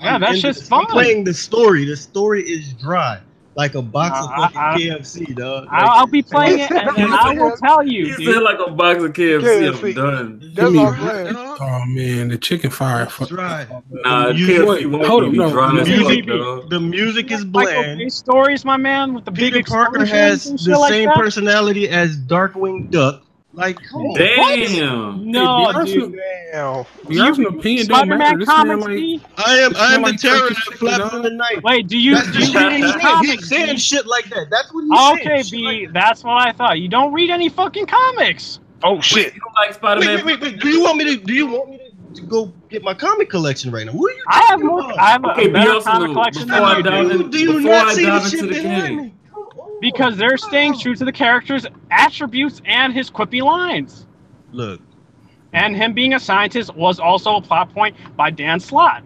Yeah, that's just fun. I'm playing the story. The story is dry. Like a box of fucking KFC, dog. I'll be playing it, and I will tell you. You said like a box of KFC. I'm done. Oh man, the chicken fire. Right. Nah, KFC hold on. The music is bland. Michael Stories, my man, with the Peter big Parker has the same personality as Darkwing Duck. Like, damn. No, dude. Damn. Spider-Man comics. I am the terror that flaps in the night. Wait, do you read any comics? He's saying shit like that. That's what he's saying. Okay, B, that's what I thought. You don't read any fucking comics. Oh shit. You don't like Spider-Man? Wait. Do you want me to go get my comic collection right now? What are you I have a better comic collection than you do. Do you not see the shit behind me? Because they're staying true to the character's attributes and his quippy lines. Look. And him being a scientist was also a plot point by Dan Slott.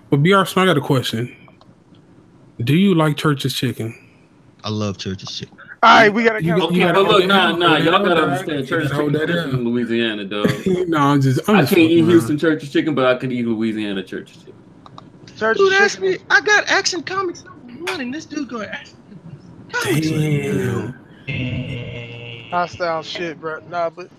But BR, so I got a question. Do you like Church's Chicken? I love Church's Chicken. All right, we gotta. Okay, but look, nah, y'all gotta understand. Church's Chicken is in Louisiana, dog. No, I'm just I can't eat Houston Church's Chicken, but I can eat Louisiana Church's Chicken. Dude, ask me. I got Action Comics #1, and this dude going Action. Damn. Hostile shit, bro. Nah, but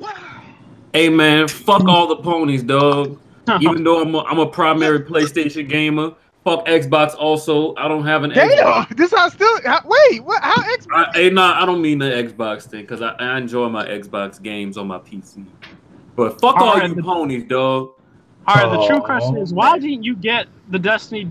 hey man, fuck all the ponies, dog. Even though I'm a primary PlayStation gamer, fuck Xbox also. I don't have an Xbox. This how still wait, what? How Xbox? I don't mean the Xbox thing because I enjoy my Xbox games on my PC. But fuck all you ponies, dog. All right, the true question is, why didn't you get the Destiny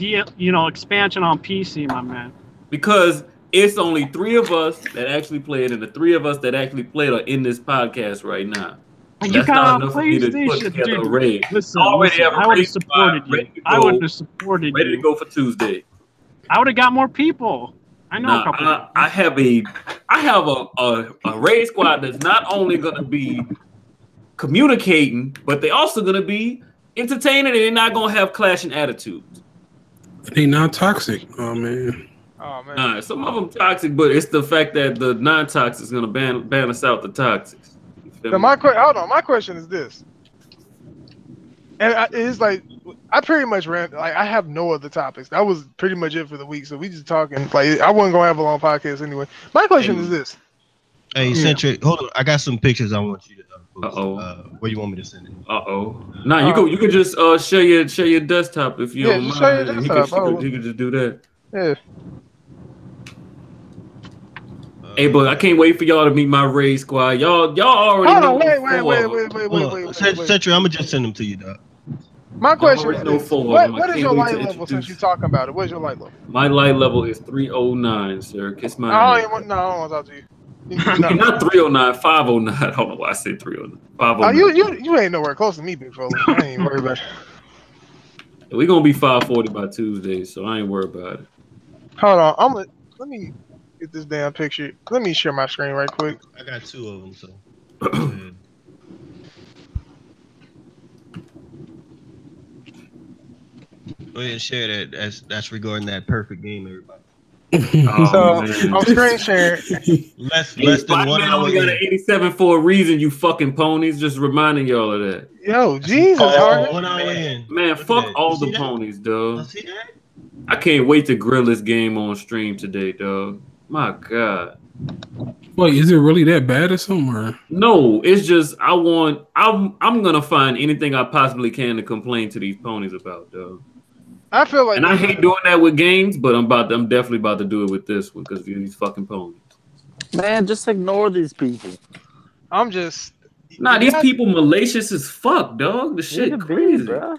expansion on PC, my man? Because it's only 3 of us that actually played, and the 3 of us that actually played are in this podcast right now. You got a PlayStation, dude. Listen, I would have supported you. I would have supported you. Ready to go for Tuesday. I would have got more people. I know a couple. I have a raid squad that's not only gonna be communicating, but they also gonna be entertaining, and they're not gonna have clashing attitudes. They not toxic. Oh man. Oh man. Nah, some of them toxic, but it's the fact that the non-toxic is gonna balance out the toxics. Now hold on. My question is this, and it's like I pretty much ran. Like I have no other topics. That was pretty much it for the week. So we just talking. Like I wasn't gonna have a long podcast anyway. My question is this. Hey, Centric, hold on. I got some pictures I want you to post. Where you want me to send it? Nah, you could just share your desktop if you don't mind. Share your desktop. You could just do that. Yeah. Hey, but I can't wait for y'all to meet my raid squad. Y'all already know. Wait. Century, I'm gonna just send them to you, dog. My question is this. What is your light level since you're talking about it? What is your light level? My light level is 309, sir. Kiss my I don't want to talk to you. Not 309, 509. I don't know why I said 309. 509. You ain't nowhere close to me, big fella. I ain't worried about it. We're gonna be 540 by Tuesday, so I ain't worried about it. Hold on, let me get this damn picture. Let me share my screen right quick. I got 2 of them, so. Go ahead and share that. That's regarding that perfect game, everybody. I'm screen sharing. less than 1 hour. We got an 87 for a reason, you fucking ponies. Just reminding y'all of that. Yo, Jesus, 1 hour in. Man, fuck all the ponies, dog. I can't wait to grill this game on stream today, dog. My God. Wait, is it really that bad or somewhere? No, it's just I'm gonna find anything I possibly can to complain to these ponies about, dog. I feel like, and I hate doing that with games, but I'm definitely about to do it with this one because of these fucking ponies. Man, just ignore these people. I'm just these people malicious as fuck, dog. The shit crazy, bro.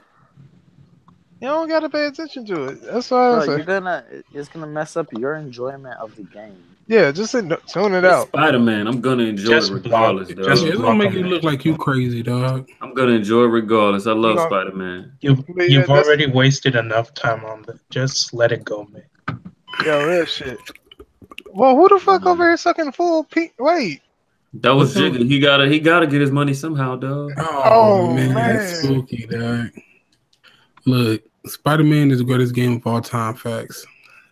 You don't gotta pay attention to it. That's why I say. It's gonna mess up your enjoyment of the game. Yeah, just tune it out. Spider-Man, I'm gonna enjoy it regardless, dog. It's gonna make you look like you crazy, dog. I'm gonna enjoy it regardless. I love Spider-Man. You've already wasted enough time on that. Just let it go, man. Yo, real shit. Well, who the fuck over here sucking full pink? Wait. That was Jigga. He gotta get his money somehow, dog. Oh man, that's spooky, dog. Look, Spider-Man is the greatest game of all time. Facts.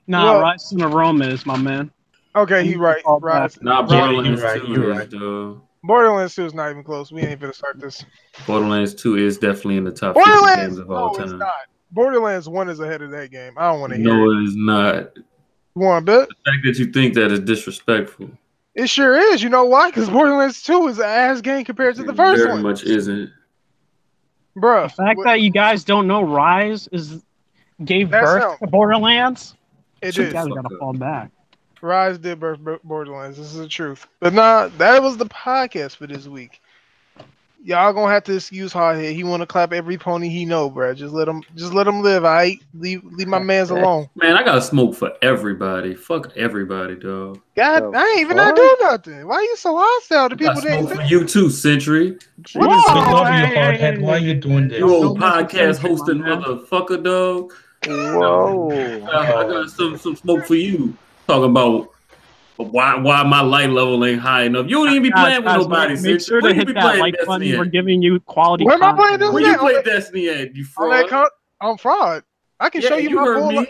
Rise to the Rome is my man. Okay, he right. Borderlands 2 right, dog. Borderlands 2 is not even close. We ain't gonna start this. Borderlands 2 is definitely in the top 50 games of all time. It's not. Borderlands 1 is ahead of that game. I don't want to hear it. No, it is not. You want to bet? The fact that you think that is disrespectful. It sure is. You know why? Because Borderlands 2 is an ass game compared to the first one. Very much isn't. Bruh. The fact that you guys don't know Rise gave birth to Borderlands, it did. You guys gotta fall back. Rise did birth Borderlands. This is the truth. But that was the podcast for this week. Y'all gonna have to excuse Hardhead. He want to clap every pony he know, bro. Just let him live. Alright, leave my man's alone. Man, I gotta smoke for everybody. Fuck everybody, dog. God, I ain't even not doing nothing. Why are you so hostile to people? I smoke for you too, Century. We love you, Hardhead. Why are you doing this? You old podcast hosting motherfucker, dog. Whoa! I got some smoke for you. Talking about why my light level ain't high enough. You don't even be playing with nobody. Make sure to hit that like button. We're giving you quality. Where am I playing Destiny? Where you play Destiny at? You fraud. I'm fraud. I can show you my board.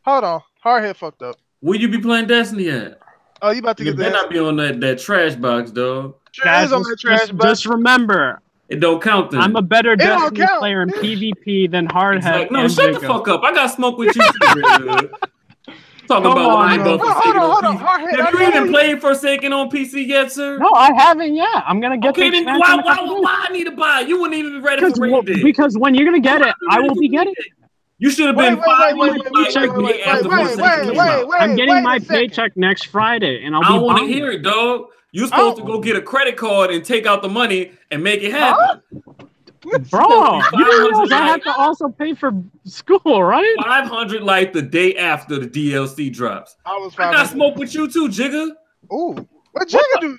Hold on. Hardhead fucked up. Where you be playing Destiny at? Oh, you about to get that? You better not be on that trash box, dog. Guys, just remember. It don't count then. I'm a better Destiny player in PvP than Hardhead. No, shut the fuck up. I got smoke with you. Talking about lying about Forsaken on PC. Have you even played Forsaken on PC yet, sir? No, I haven't yet. I'm gonna get the expansion. Why I need to buy? You wouldn't even be ready for Raid Day. Because when you're gonna get it, I will be getting it. You should have been. I'm getting my paycheck next Friday, and I'll be. I don't want to hear it, dog. You're supposed to go get a credit card and take out the money and make it happen. Bro, you know I have to also pay for school, right? 500 like the day after the DLC drops. I got smoke with you too, Jigga. Ooh, what Jigga do?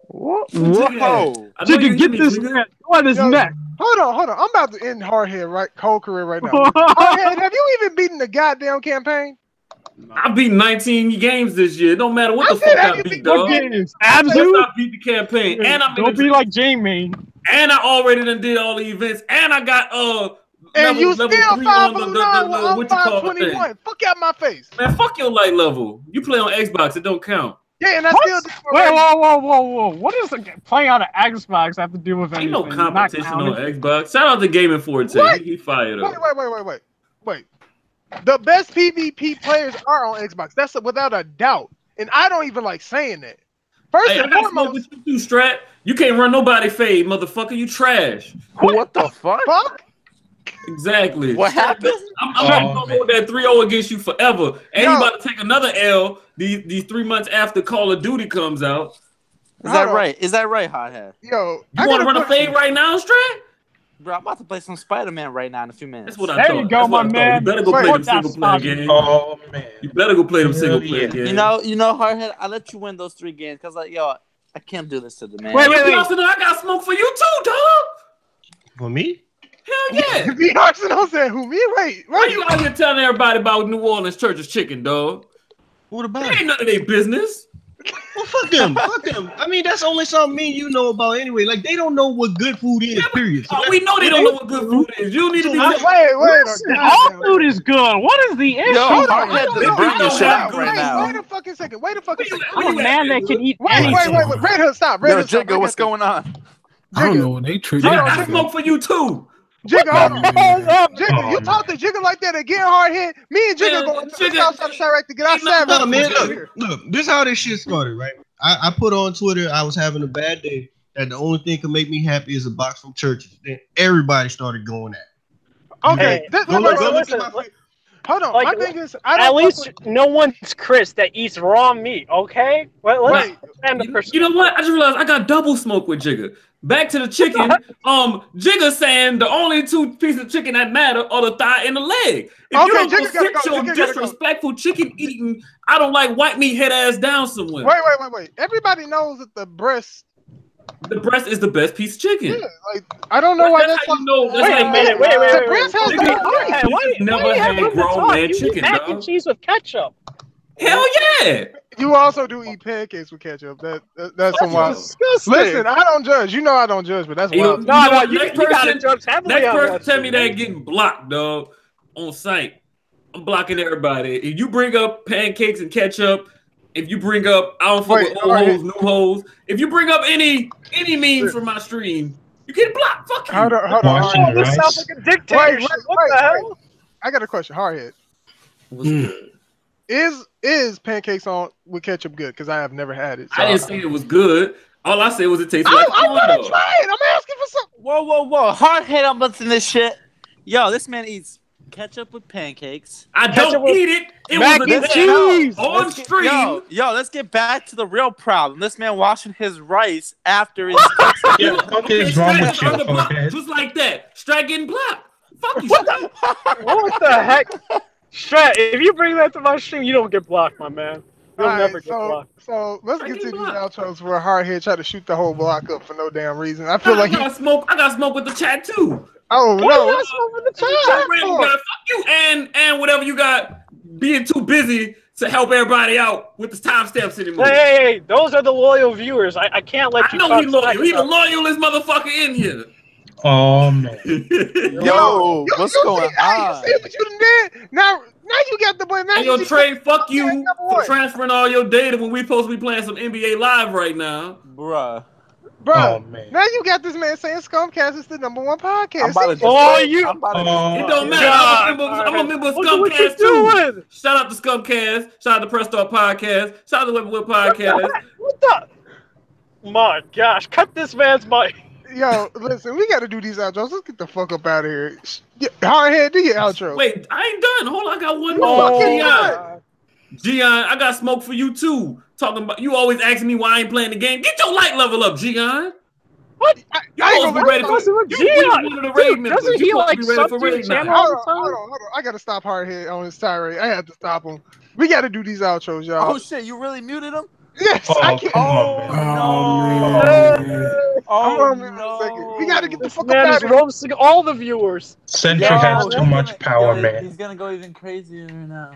Whoa! Jigga, get this man on his neck. Hold on. I'm about to end Hardhead whole career right now. Hardhead, have you even beaten the goddamn campaign? I beat 19 games this year. It don't matter what the fuck I beat, dog. Absolutely. I beat the campaign, and I'm don't be like Jamie. And I already done did all the events, and I got and you still 509 while I'm 521. Fuck out my face, man. Fuck your light level. You play on Xbox, it don't count. Yeah, and I still did. Wait, whoa! What does playing on an Xbox have to do with anything? Ain't no competition on Xbox. Shout out to Gaming Forte. He fired up. Wait. The best PvP players are on Xbox. That's without a doubt, and I don't even like saying that. First and foremost, you Strat. You can't run nobody fade, motherfucker. You trash. What the fuck? Exactly. What happened? I'm gonna hold that 3-0 against you forever. And you about to take another L these 3 months after Call of Duty comes out. Is that right? Is that right, Hothead? Yo, you want to run a fade right now, Strat? Bro, I'm about to play some Spider-Man right now in a few minutes. That's what I thought. There you go, my man. You better go play them single-player games. Oh, man. You better go play them single-player games. You know, Hardhead, I let you win those 3 games because, like, yo, I can't do this to the man. Wait. I got smoke for you too, dog. For me? Hell yeah. The Arsenal said who me? Wait. Why you out here telling everybody about New Orleans Church's chicken, dog? What about it? Ain't none of their business. Well, fuck them. I mean, that's only something me and you know about anyway. Like, they don't know what good food is, period. So we know they don't know what good food is. You need to be... Wait. All food is good. What is the issue? They bring your shit out right now. Wait a fucking second. I'm a man that can eat anything. Wait. Red Hood, stop. Yo, Jigga, what's going on? I don't know. They treat me. I smoke for you too. Jigga, Jigga, you talk to Jigga like that again, Hardhead. Me and Jigga going to the south side of Chirac to get our salad. Man, look, this is how this shit started, right? I put on Twitter I was having a bad day, that the only thing can make me happy is a box from churches. Then everybody started going at it. Okay, hold on. Like, my thing is, at least no one's Chris that eats raw meat. Okay, let's you know what? I just realized I got double smoke with Jigga. Back to the chicken. Jigga saying the only 2 pieces of chicken that matter are the thigh and the leg. If you don't go sit your disrespectful chicken eating, I don't like white meat head ass down somewhere. Wait. Everybody knows that the breast is the best piece of chicken. Yeah, like I don't know why that's how you know. Wait a minute. The breast has you never had grown man chicken, dog. Mac and cheese with ketchup. Hell yeah! You also do eat pancakes with ketchup. That's some wild. Disgusting. Listen, I don't judge. You know I don't judge, but that's wild. No, you gotta judge heavily. Next person tell me that getting blocked, dog, on site. I'm blocking everybody. If you bring up pancakes and ketchup, if you bring up I don't fuck with old hoes, new hoes, if you bring up any memes from my stream, you get blocked. Fuck you. Hold on. This sounds like a dictatorship. What the hell? I got a question. Hardhead. Is pancakes on with ketchup good? Because I have never had it. So I didn't say it was good. All I said was it tasted like I want to try it. I'm asking for something. Whoa. Hardhead, I'm listening to this shit. Yo, this man eats ketchup with pancakes. I don't eat it. It mac was and cheese on stream. Yo, let's get back to the real problem. This man washing his rice after his. What is wrong with you? Just like that. Strat getting blocked. Fuck you. What the heck? Strat, if you bring that to my stream, you don't get blocked, my man. You'll never get blocked. So let's get to these outros where Hardhead try to shoot the whole block up for no damn reason. I feel like I got smoke with the chat too. Oh no! I smoke with the chat. Fuck you and whatever you got being too busy to help everybody out with the timestamps anymore. Hey, those are the loyal viewers. I can't let you. I know he's loyal. He's the loyalest motherfucker in here. Oh man. Yo, what's going on? You see what you did? Now you got the boy. Now your trade. Fuck you for transferring all your data when we supposed to be playing some NBA Live right now, bruh. Bro, now you got this man saying Scumcast is the #1 podcast. It don't matter. I'm a member of Scumcast too. Shout out to Scumcast. Shout out to Press Start Podcast. Shout out to Whip Podcast. What the? My gosh, cut this man's mic. Yo, listen, we got to do these outros. Let's get the fuck up out of here. Hardhead, do your outro. Wait, I ain't done. Hold on, I got one more. Gian, I got smoke for you too. Talking about you always asking me why I ain't playing the game. Get your light level up, Gian. What? You supposed to be ready for Doesn't he like sub to the channel all the time? Hold on. I gotta stop Hardhead on his tirade. I have to stop him. We gotta do these outros, y'all. Oh shit, you really muted him? Yes, I can't. Oh no! We gotta get the fuck man up is out of here. roasting all the viewers. Sentry has too much power, man. He's gonna go even crazier now.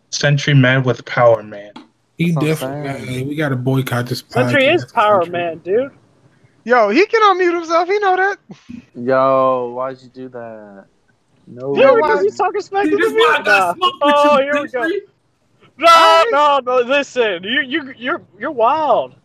Sentry mad with power, man. He definitely. We gotta boycott this podcast. Sentry is power, man, dude. Yo, he can unmute himself. He know that. Yo, why'd you do that? No, yeah, because he's talking smack to the video. Oh, here we go. No. Listen, you're wild.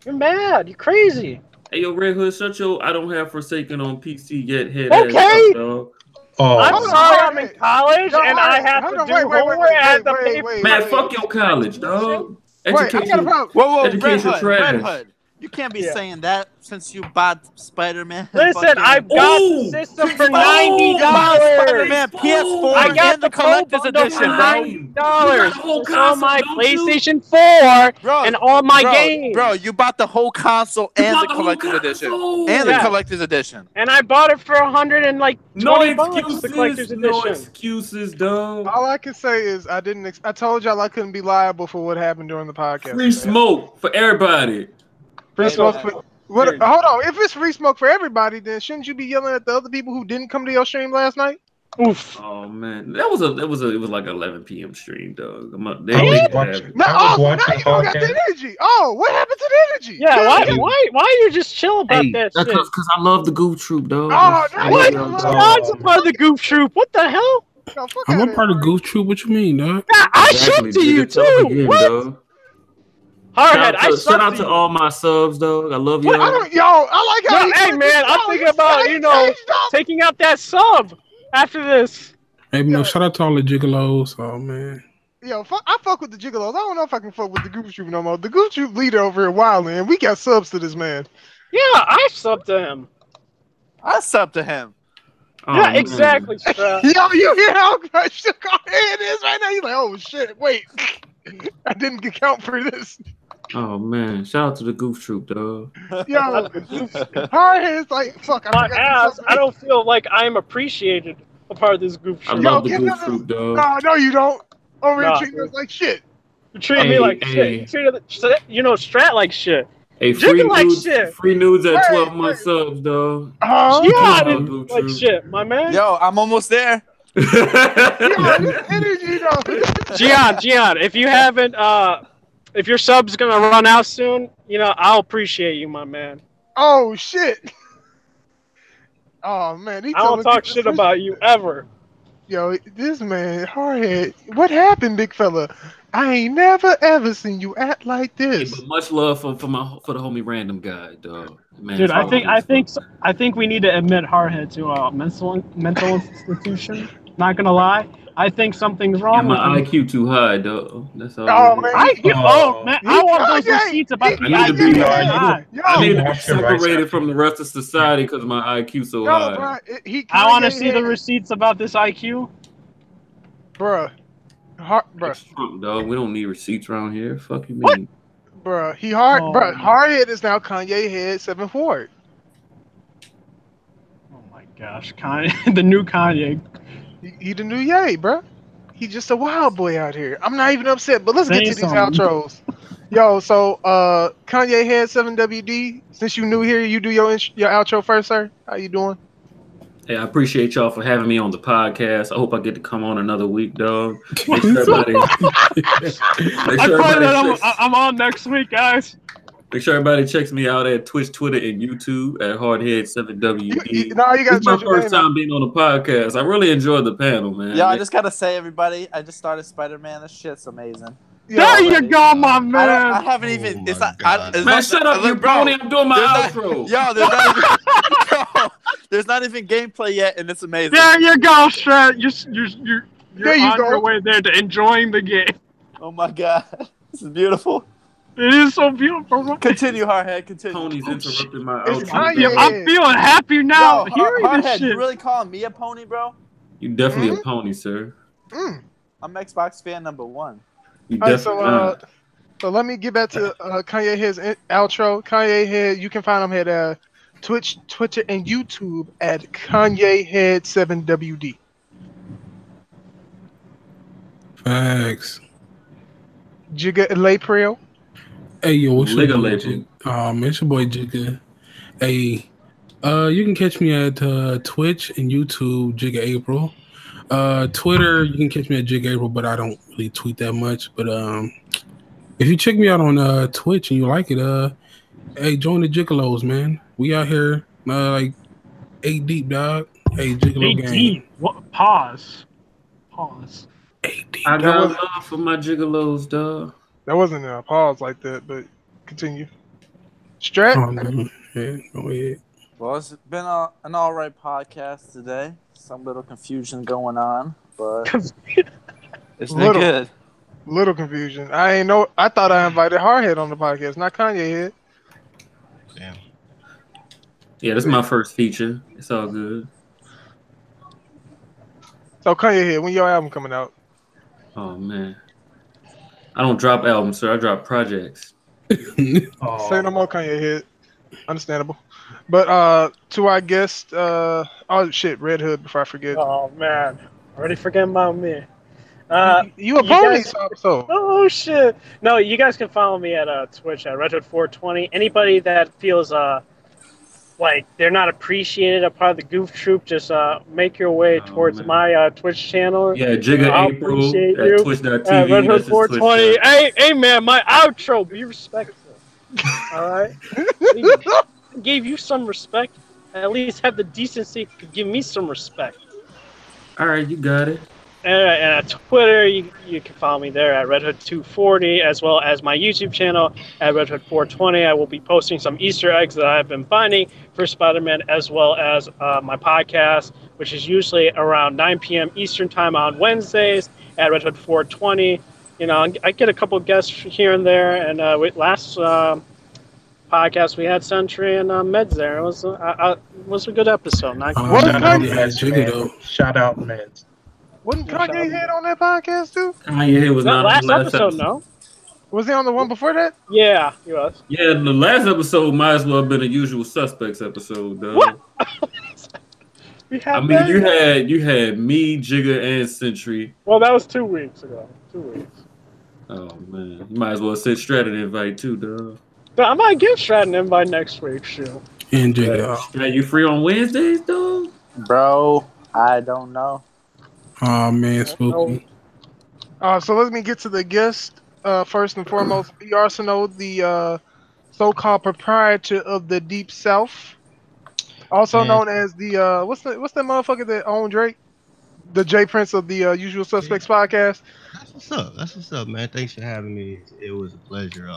You're mad. You're crazy. Hey, yo, Red Hood, shut your I don't have Forsaken on PC yet head okay. ass up, dog. I'm sorry, I'm in college and I have to do homework at the paper. Man, fuck your college, dog. Education. Whoa, education Red Hood. You can't be saying that since you bought Spider-Man. Listen, I got the system for $90. Spider-Man PS4 I got and the collector's edition, bro. It's on my PlayStation 4 and all my games. Bro, you bought the whole console and the collector's edition. And the collector's edition. And I bought it for $120. The collector's edition. No excuses, dog. All I can say is I told y'all I couldn't be liable for what happened during the podcast. Free smoke for everybody. Free smoke for what? Hold on. If it's free smoke for everybody, then shouldn't you be yelling at the other people who didn't come to your stream last night? Oof. Oh man, it was like 11 p.m. stream, dog. I was watching you got the energy. Oh, what happened to the energy? Yeah, why you just chill about that shit? Because I love the Goof Troop, dog. Oh, what? John's a part of the Goof Troop. What the hell? I'm a part of Goof Troop. What you mean, dog? I subbed to you too. What? Hardhead, shout out to all my subs, dog. I love y'all. I like how hey man, I'm thinking about taking out that sub after this. Hey, shout out to all the gigolos. Oh man. Yo, I fuck with the gigolos. I don't know if I can fuck with the Goof Troop no more. The Goof Troop leader over here wilding, and we got subs to this man. Yeah, I subbed to him. I subbed to him. Oh, yeah, exactly. Yo, you hear how crushed your head is right now? He's like, oh shit, wait. I didn't account for this. Oh man, shout out to the Goof Troop, dog. Yo, Hardhead's like, fuck. I don't feel like I'm appreciated a part of this Goof Troop. I love the Goof Troop, dog. No, you don't. Over here treating us like shit. You treat me like shit. Strat like shit. Hey, free nudes at 12 month subs, dog. Yeah, like shit, my man. Yo, I'm almost there. Gian, if you haven't, if your sub's gonna run out soon, I'll appreciate you, my man. Oh shit! Oh man, I don't talk shit about you ever. Yo, this man, Hardhead, what happened, big fella? I ain't never ever seen you act like this. Hey, but much love for the homie Random Guy, dog. Man, dude, I think we need to admit Hardhead to a mental institution. Not gonna lie, I think something's wrong. Yeah, my IQ too high, dog. That's all. Man, I want those receipts about the IQ. I need to be separated from the rest of society because my IQ so high. I want to see the receipts about this IQ, bruh. Trump, dog. We don't need receipts around here. Fuck you, mean, bruh. Hardhead is now Kanye Head 7 Ford. Oh my gosh, Kanye, the new Kanye. He the new Ye, bro. He just a wild boy out here. I'm not even upset, but let's get to these outros. Yo, so Kanye Head 7WD. Since you new here, you do your outro first, sir. How you doing? Hey, I appreciate y'all for having me on the podcast. I hope I get to come on another week, dog. I'm on next week, guys. Make sure everybody checks me out at Twitch, Twitter, and YouTube at Hardhead7WD. You gotta this is my first time being on the podcast. I really enjoyed the panel, man. Yeah, I just gotta say, everybody, I just started Spider-Man. This shit's amazing. There you go, my man. I haven't even. It's not. Man, shut up, you brony. I'm doing my outro. There's not even gameplay yet, and it's amazing. There you go, Strat. You're on your way there to enjoying the game. Oh my god, this is beautiful. It is so beautiful. Bro. Continue, Hardhead. Continue. Tony's interrupted my outro. I'm feeling happy now. Hearing Hardhead, this shit. You really calling me a pony, bro? You definitely a pony, sir. I'm Xbox fan number 1. You definitely so let me get back to Kanye Head's outro. Kanye Head, you can find him at Twitch, Twitter, and YouTube at Kanye Head 7WD. Facts. Jigga Leprio. Hey, yo, what's your boy, legend. It's your boy Jigga. Hey, you can catch me at Twitch and YouTube, Jigga April. Twitter, you can catch me at Jigga April, but I don't really tweet that much. But if you check me out on Twitch and you like it, hey, join the Jiggalos, man. We out here like 8 deep, dog. Hey, Jiggalo 8 gang. deep. What? Pause. 8 deep. I got love for my Jiggalos, dog. That wasn't a pause like that, but continue. Strat? Yeah, go ahead. Well, it's been an all right podcast today. Some little confusion going on, but it's been good. Little confusion. I thought I invited Hardhead on the podcast, not Kanye Head. Damn. Yeah, this is my first feature. It's all good. So Kanye Head, when your album coming out? Oh man, I don't drop albums, sir. I drop projects. Say no more, Kanye Head. Understandable. But to our guest, oh shit, Red Hood. Before I forget. Oh man, already forgetting about me. You a pony, so. Oh shit! No, you guys can follow me at Twitch at RedHood420. Anybody that feels like they're not appreciated, a part of the Goof Troop, just make your way towards my Twitch channel. Yeah, Jigga April at Twitch.tv. RedHood420. Hey man, my outro. Be respectful. All right. I gave you some respect. At least have the decency to give me some respect. All right, you got it. And at Twitter, you can follow me there at RedHood240, as well as my YouTube channel at RedHood420. I will be posting some Easter eggs that I've been finding for Spider-Man, as well as my podcast, which is usually around 9 p.m. Eastern time on Wednesdays at RedHood420. You know, I get a couple guests here and there, and last podcast we had Sentry and Meds there. It was a good episode. Shout out Meds. Wasn't Kanye Head on that podcast too? Kanye Head was not last on the last episode. No. Was he on the one before that? Yeah, he was. Yeah, the last episode might as well have been a Usual Suspects episode, though. What? You had me, Jigga, and Sentry. Well, that was 2 weeks ago. 2 weeks. Oh man, you might as well send Strat an invite too, dog. But I might give Strat an invite next week, shoot. And Jigga. Strat, you free on Wednesdays, dog? Bro, I don't know. Oh man, spooky. So let me get to the guest. First and foremost, B. Arsenal, the so-called proprietor of the Deep South, also known as the what's that motherfucker that owned Drake, the J Prince of the Usual Suspects podcast. That's what's up, man. Thanks for having me. It was a pleasure.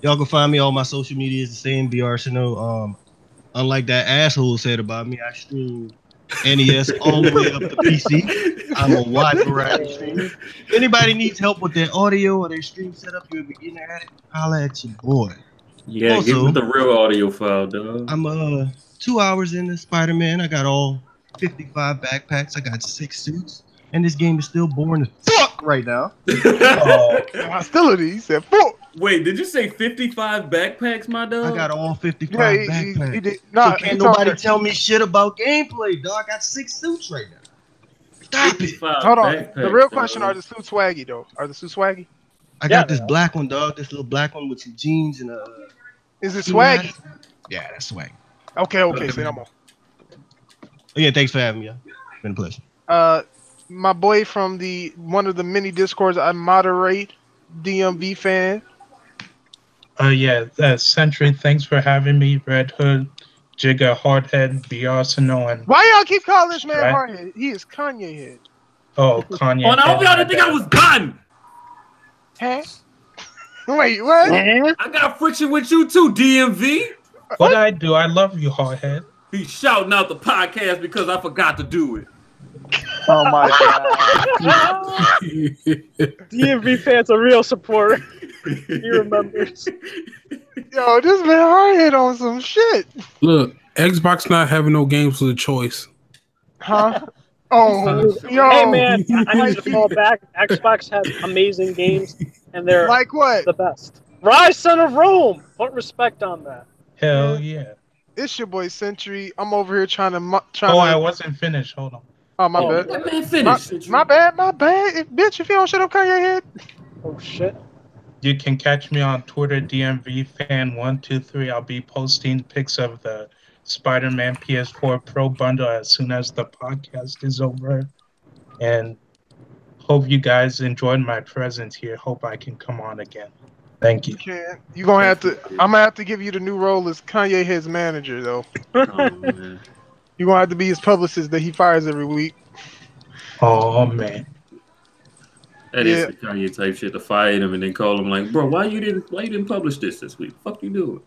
Y'all can find me on my social media. It's the same, B. Arsenal. Unlike that asshole said about me, I stream NES all the way up to PC. I'm a wide variety streamer. If anybody needs help with their audio or their stream setup, you're a beginner at it, holla at your boy. Yeah, also, give me the real audio file, dog. I'm 2 hours into Spider-Man. I got all 55 backpacks. I got 6 suits. And this game is still boring as fuck right now. Hostility, he said fuck. Wait, did you say 55 backpacks, my dog? I got all 55 backpacks. He did. So can't nobody tell me shit about gameplay, dog. I got 6 suits right now. Stop it. Hold on. The real question, are the suits swaggy, though? Are the suits swaggy? I got this black one, dog. This little black one with some jeans and Is it swaggy? Yeah, that's swaggy. Okay, say no more. Yeah, thanks for having me. It's been a pleasure. My boy from one of the many discords I moderate, DMV fan. Sentry, thanks for having me. Red Hood, Jigga, Hardhead, B. Arsenal, and why y'all keep calling this man Hardhead? He is Kanye Head. Oh, Kanye. Oh, and I hope y'all didn't think I was done. Huh? Wait, what? I got friction with you too, DMV. What I do? I love you, Hardhead. He's shouting out the podcast because I forgot to do it. Oh my god. DMV fan's a real supporter. He remembers. Yo, this man Hardhead on some shit. Look, Xbox not having no games of the choice. Huh? Oh, yo. Hey man, I need to fall back. Xbox has amazing games, and they're like what? The best. Rise, Son of Rome. Put respect on that. Hell yeah. It's your boy Sentry. I'm over here trying to. I wasn't finished. Hold on. Oh, my bad. That man finished. My bad. Bitch, if you don't shut up, Kanye Head. Oh, shit. You can catch me on Twitter, DMVFan123. I'll be posting pics of the Spider-Man PS4 Pro bundle as soon as the podcast is over. And hope you guys enjoyed my presence here. Hope I can come on again. Thank you. You gonna have to. I'm gonna have to give you the new role as Kanye his manager, though. Oh, man. You're gonna have to be his publicist that he fires every week. Oh man. That is the Kanye type shit to fire him and then call him like, bro, why you didn't publish this week? Fuck you doing?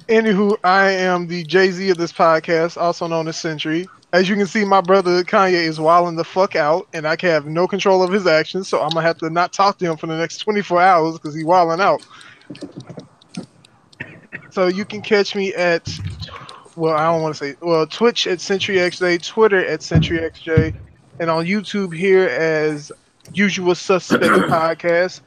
Anywho, I am the Jay-Z of this podcast, also known as Century. As you can see, my brother Kanye is wilding the fuck out, and I can have no control of his actions, so I'm gonna have to not talk to him for the next 24 hours because he's wilding out. So you can catch me at, well, I don't want to say, well, Twitch at CenturyXJ, Twitter at CenturyXJ, and on YouTube here as Usual Suspect Podcast.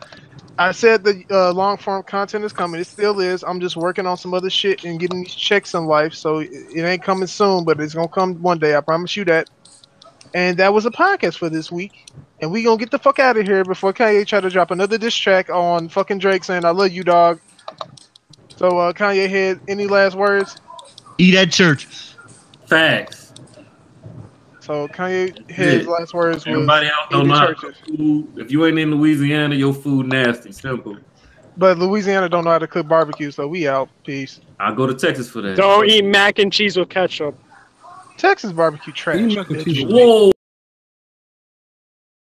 I said the long form content is coming. It still is. I'm just working on some other shit and getting these checks in life, so it ain't coming soon, but it's gonna come one day. I promise you that. And that was a podcast for this week. And we gonna get the fuck out of here before Kanye try to drop another diss track on fucking Drake saying I love you, dog. So Kanye had any last words? Eat at church. Facts. So Kanye his last words was everybody else don't know how to cook food. If you ain't in Louisiana, your food nasty. Simple. But Louisiana don't know how to cook barbecue, so we out. Peace. I'll go to Texas for that. Don't eat mac and cheese with ketchup. Texas barbecue trash. Whoa.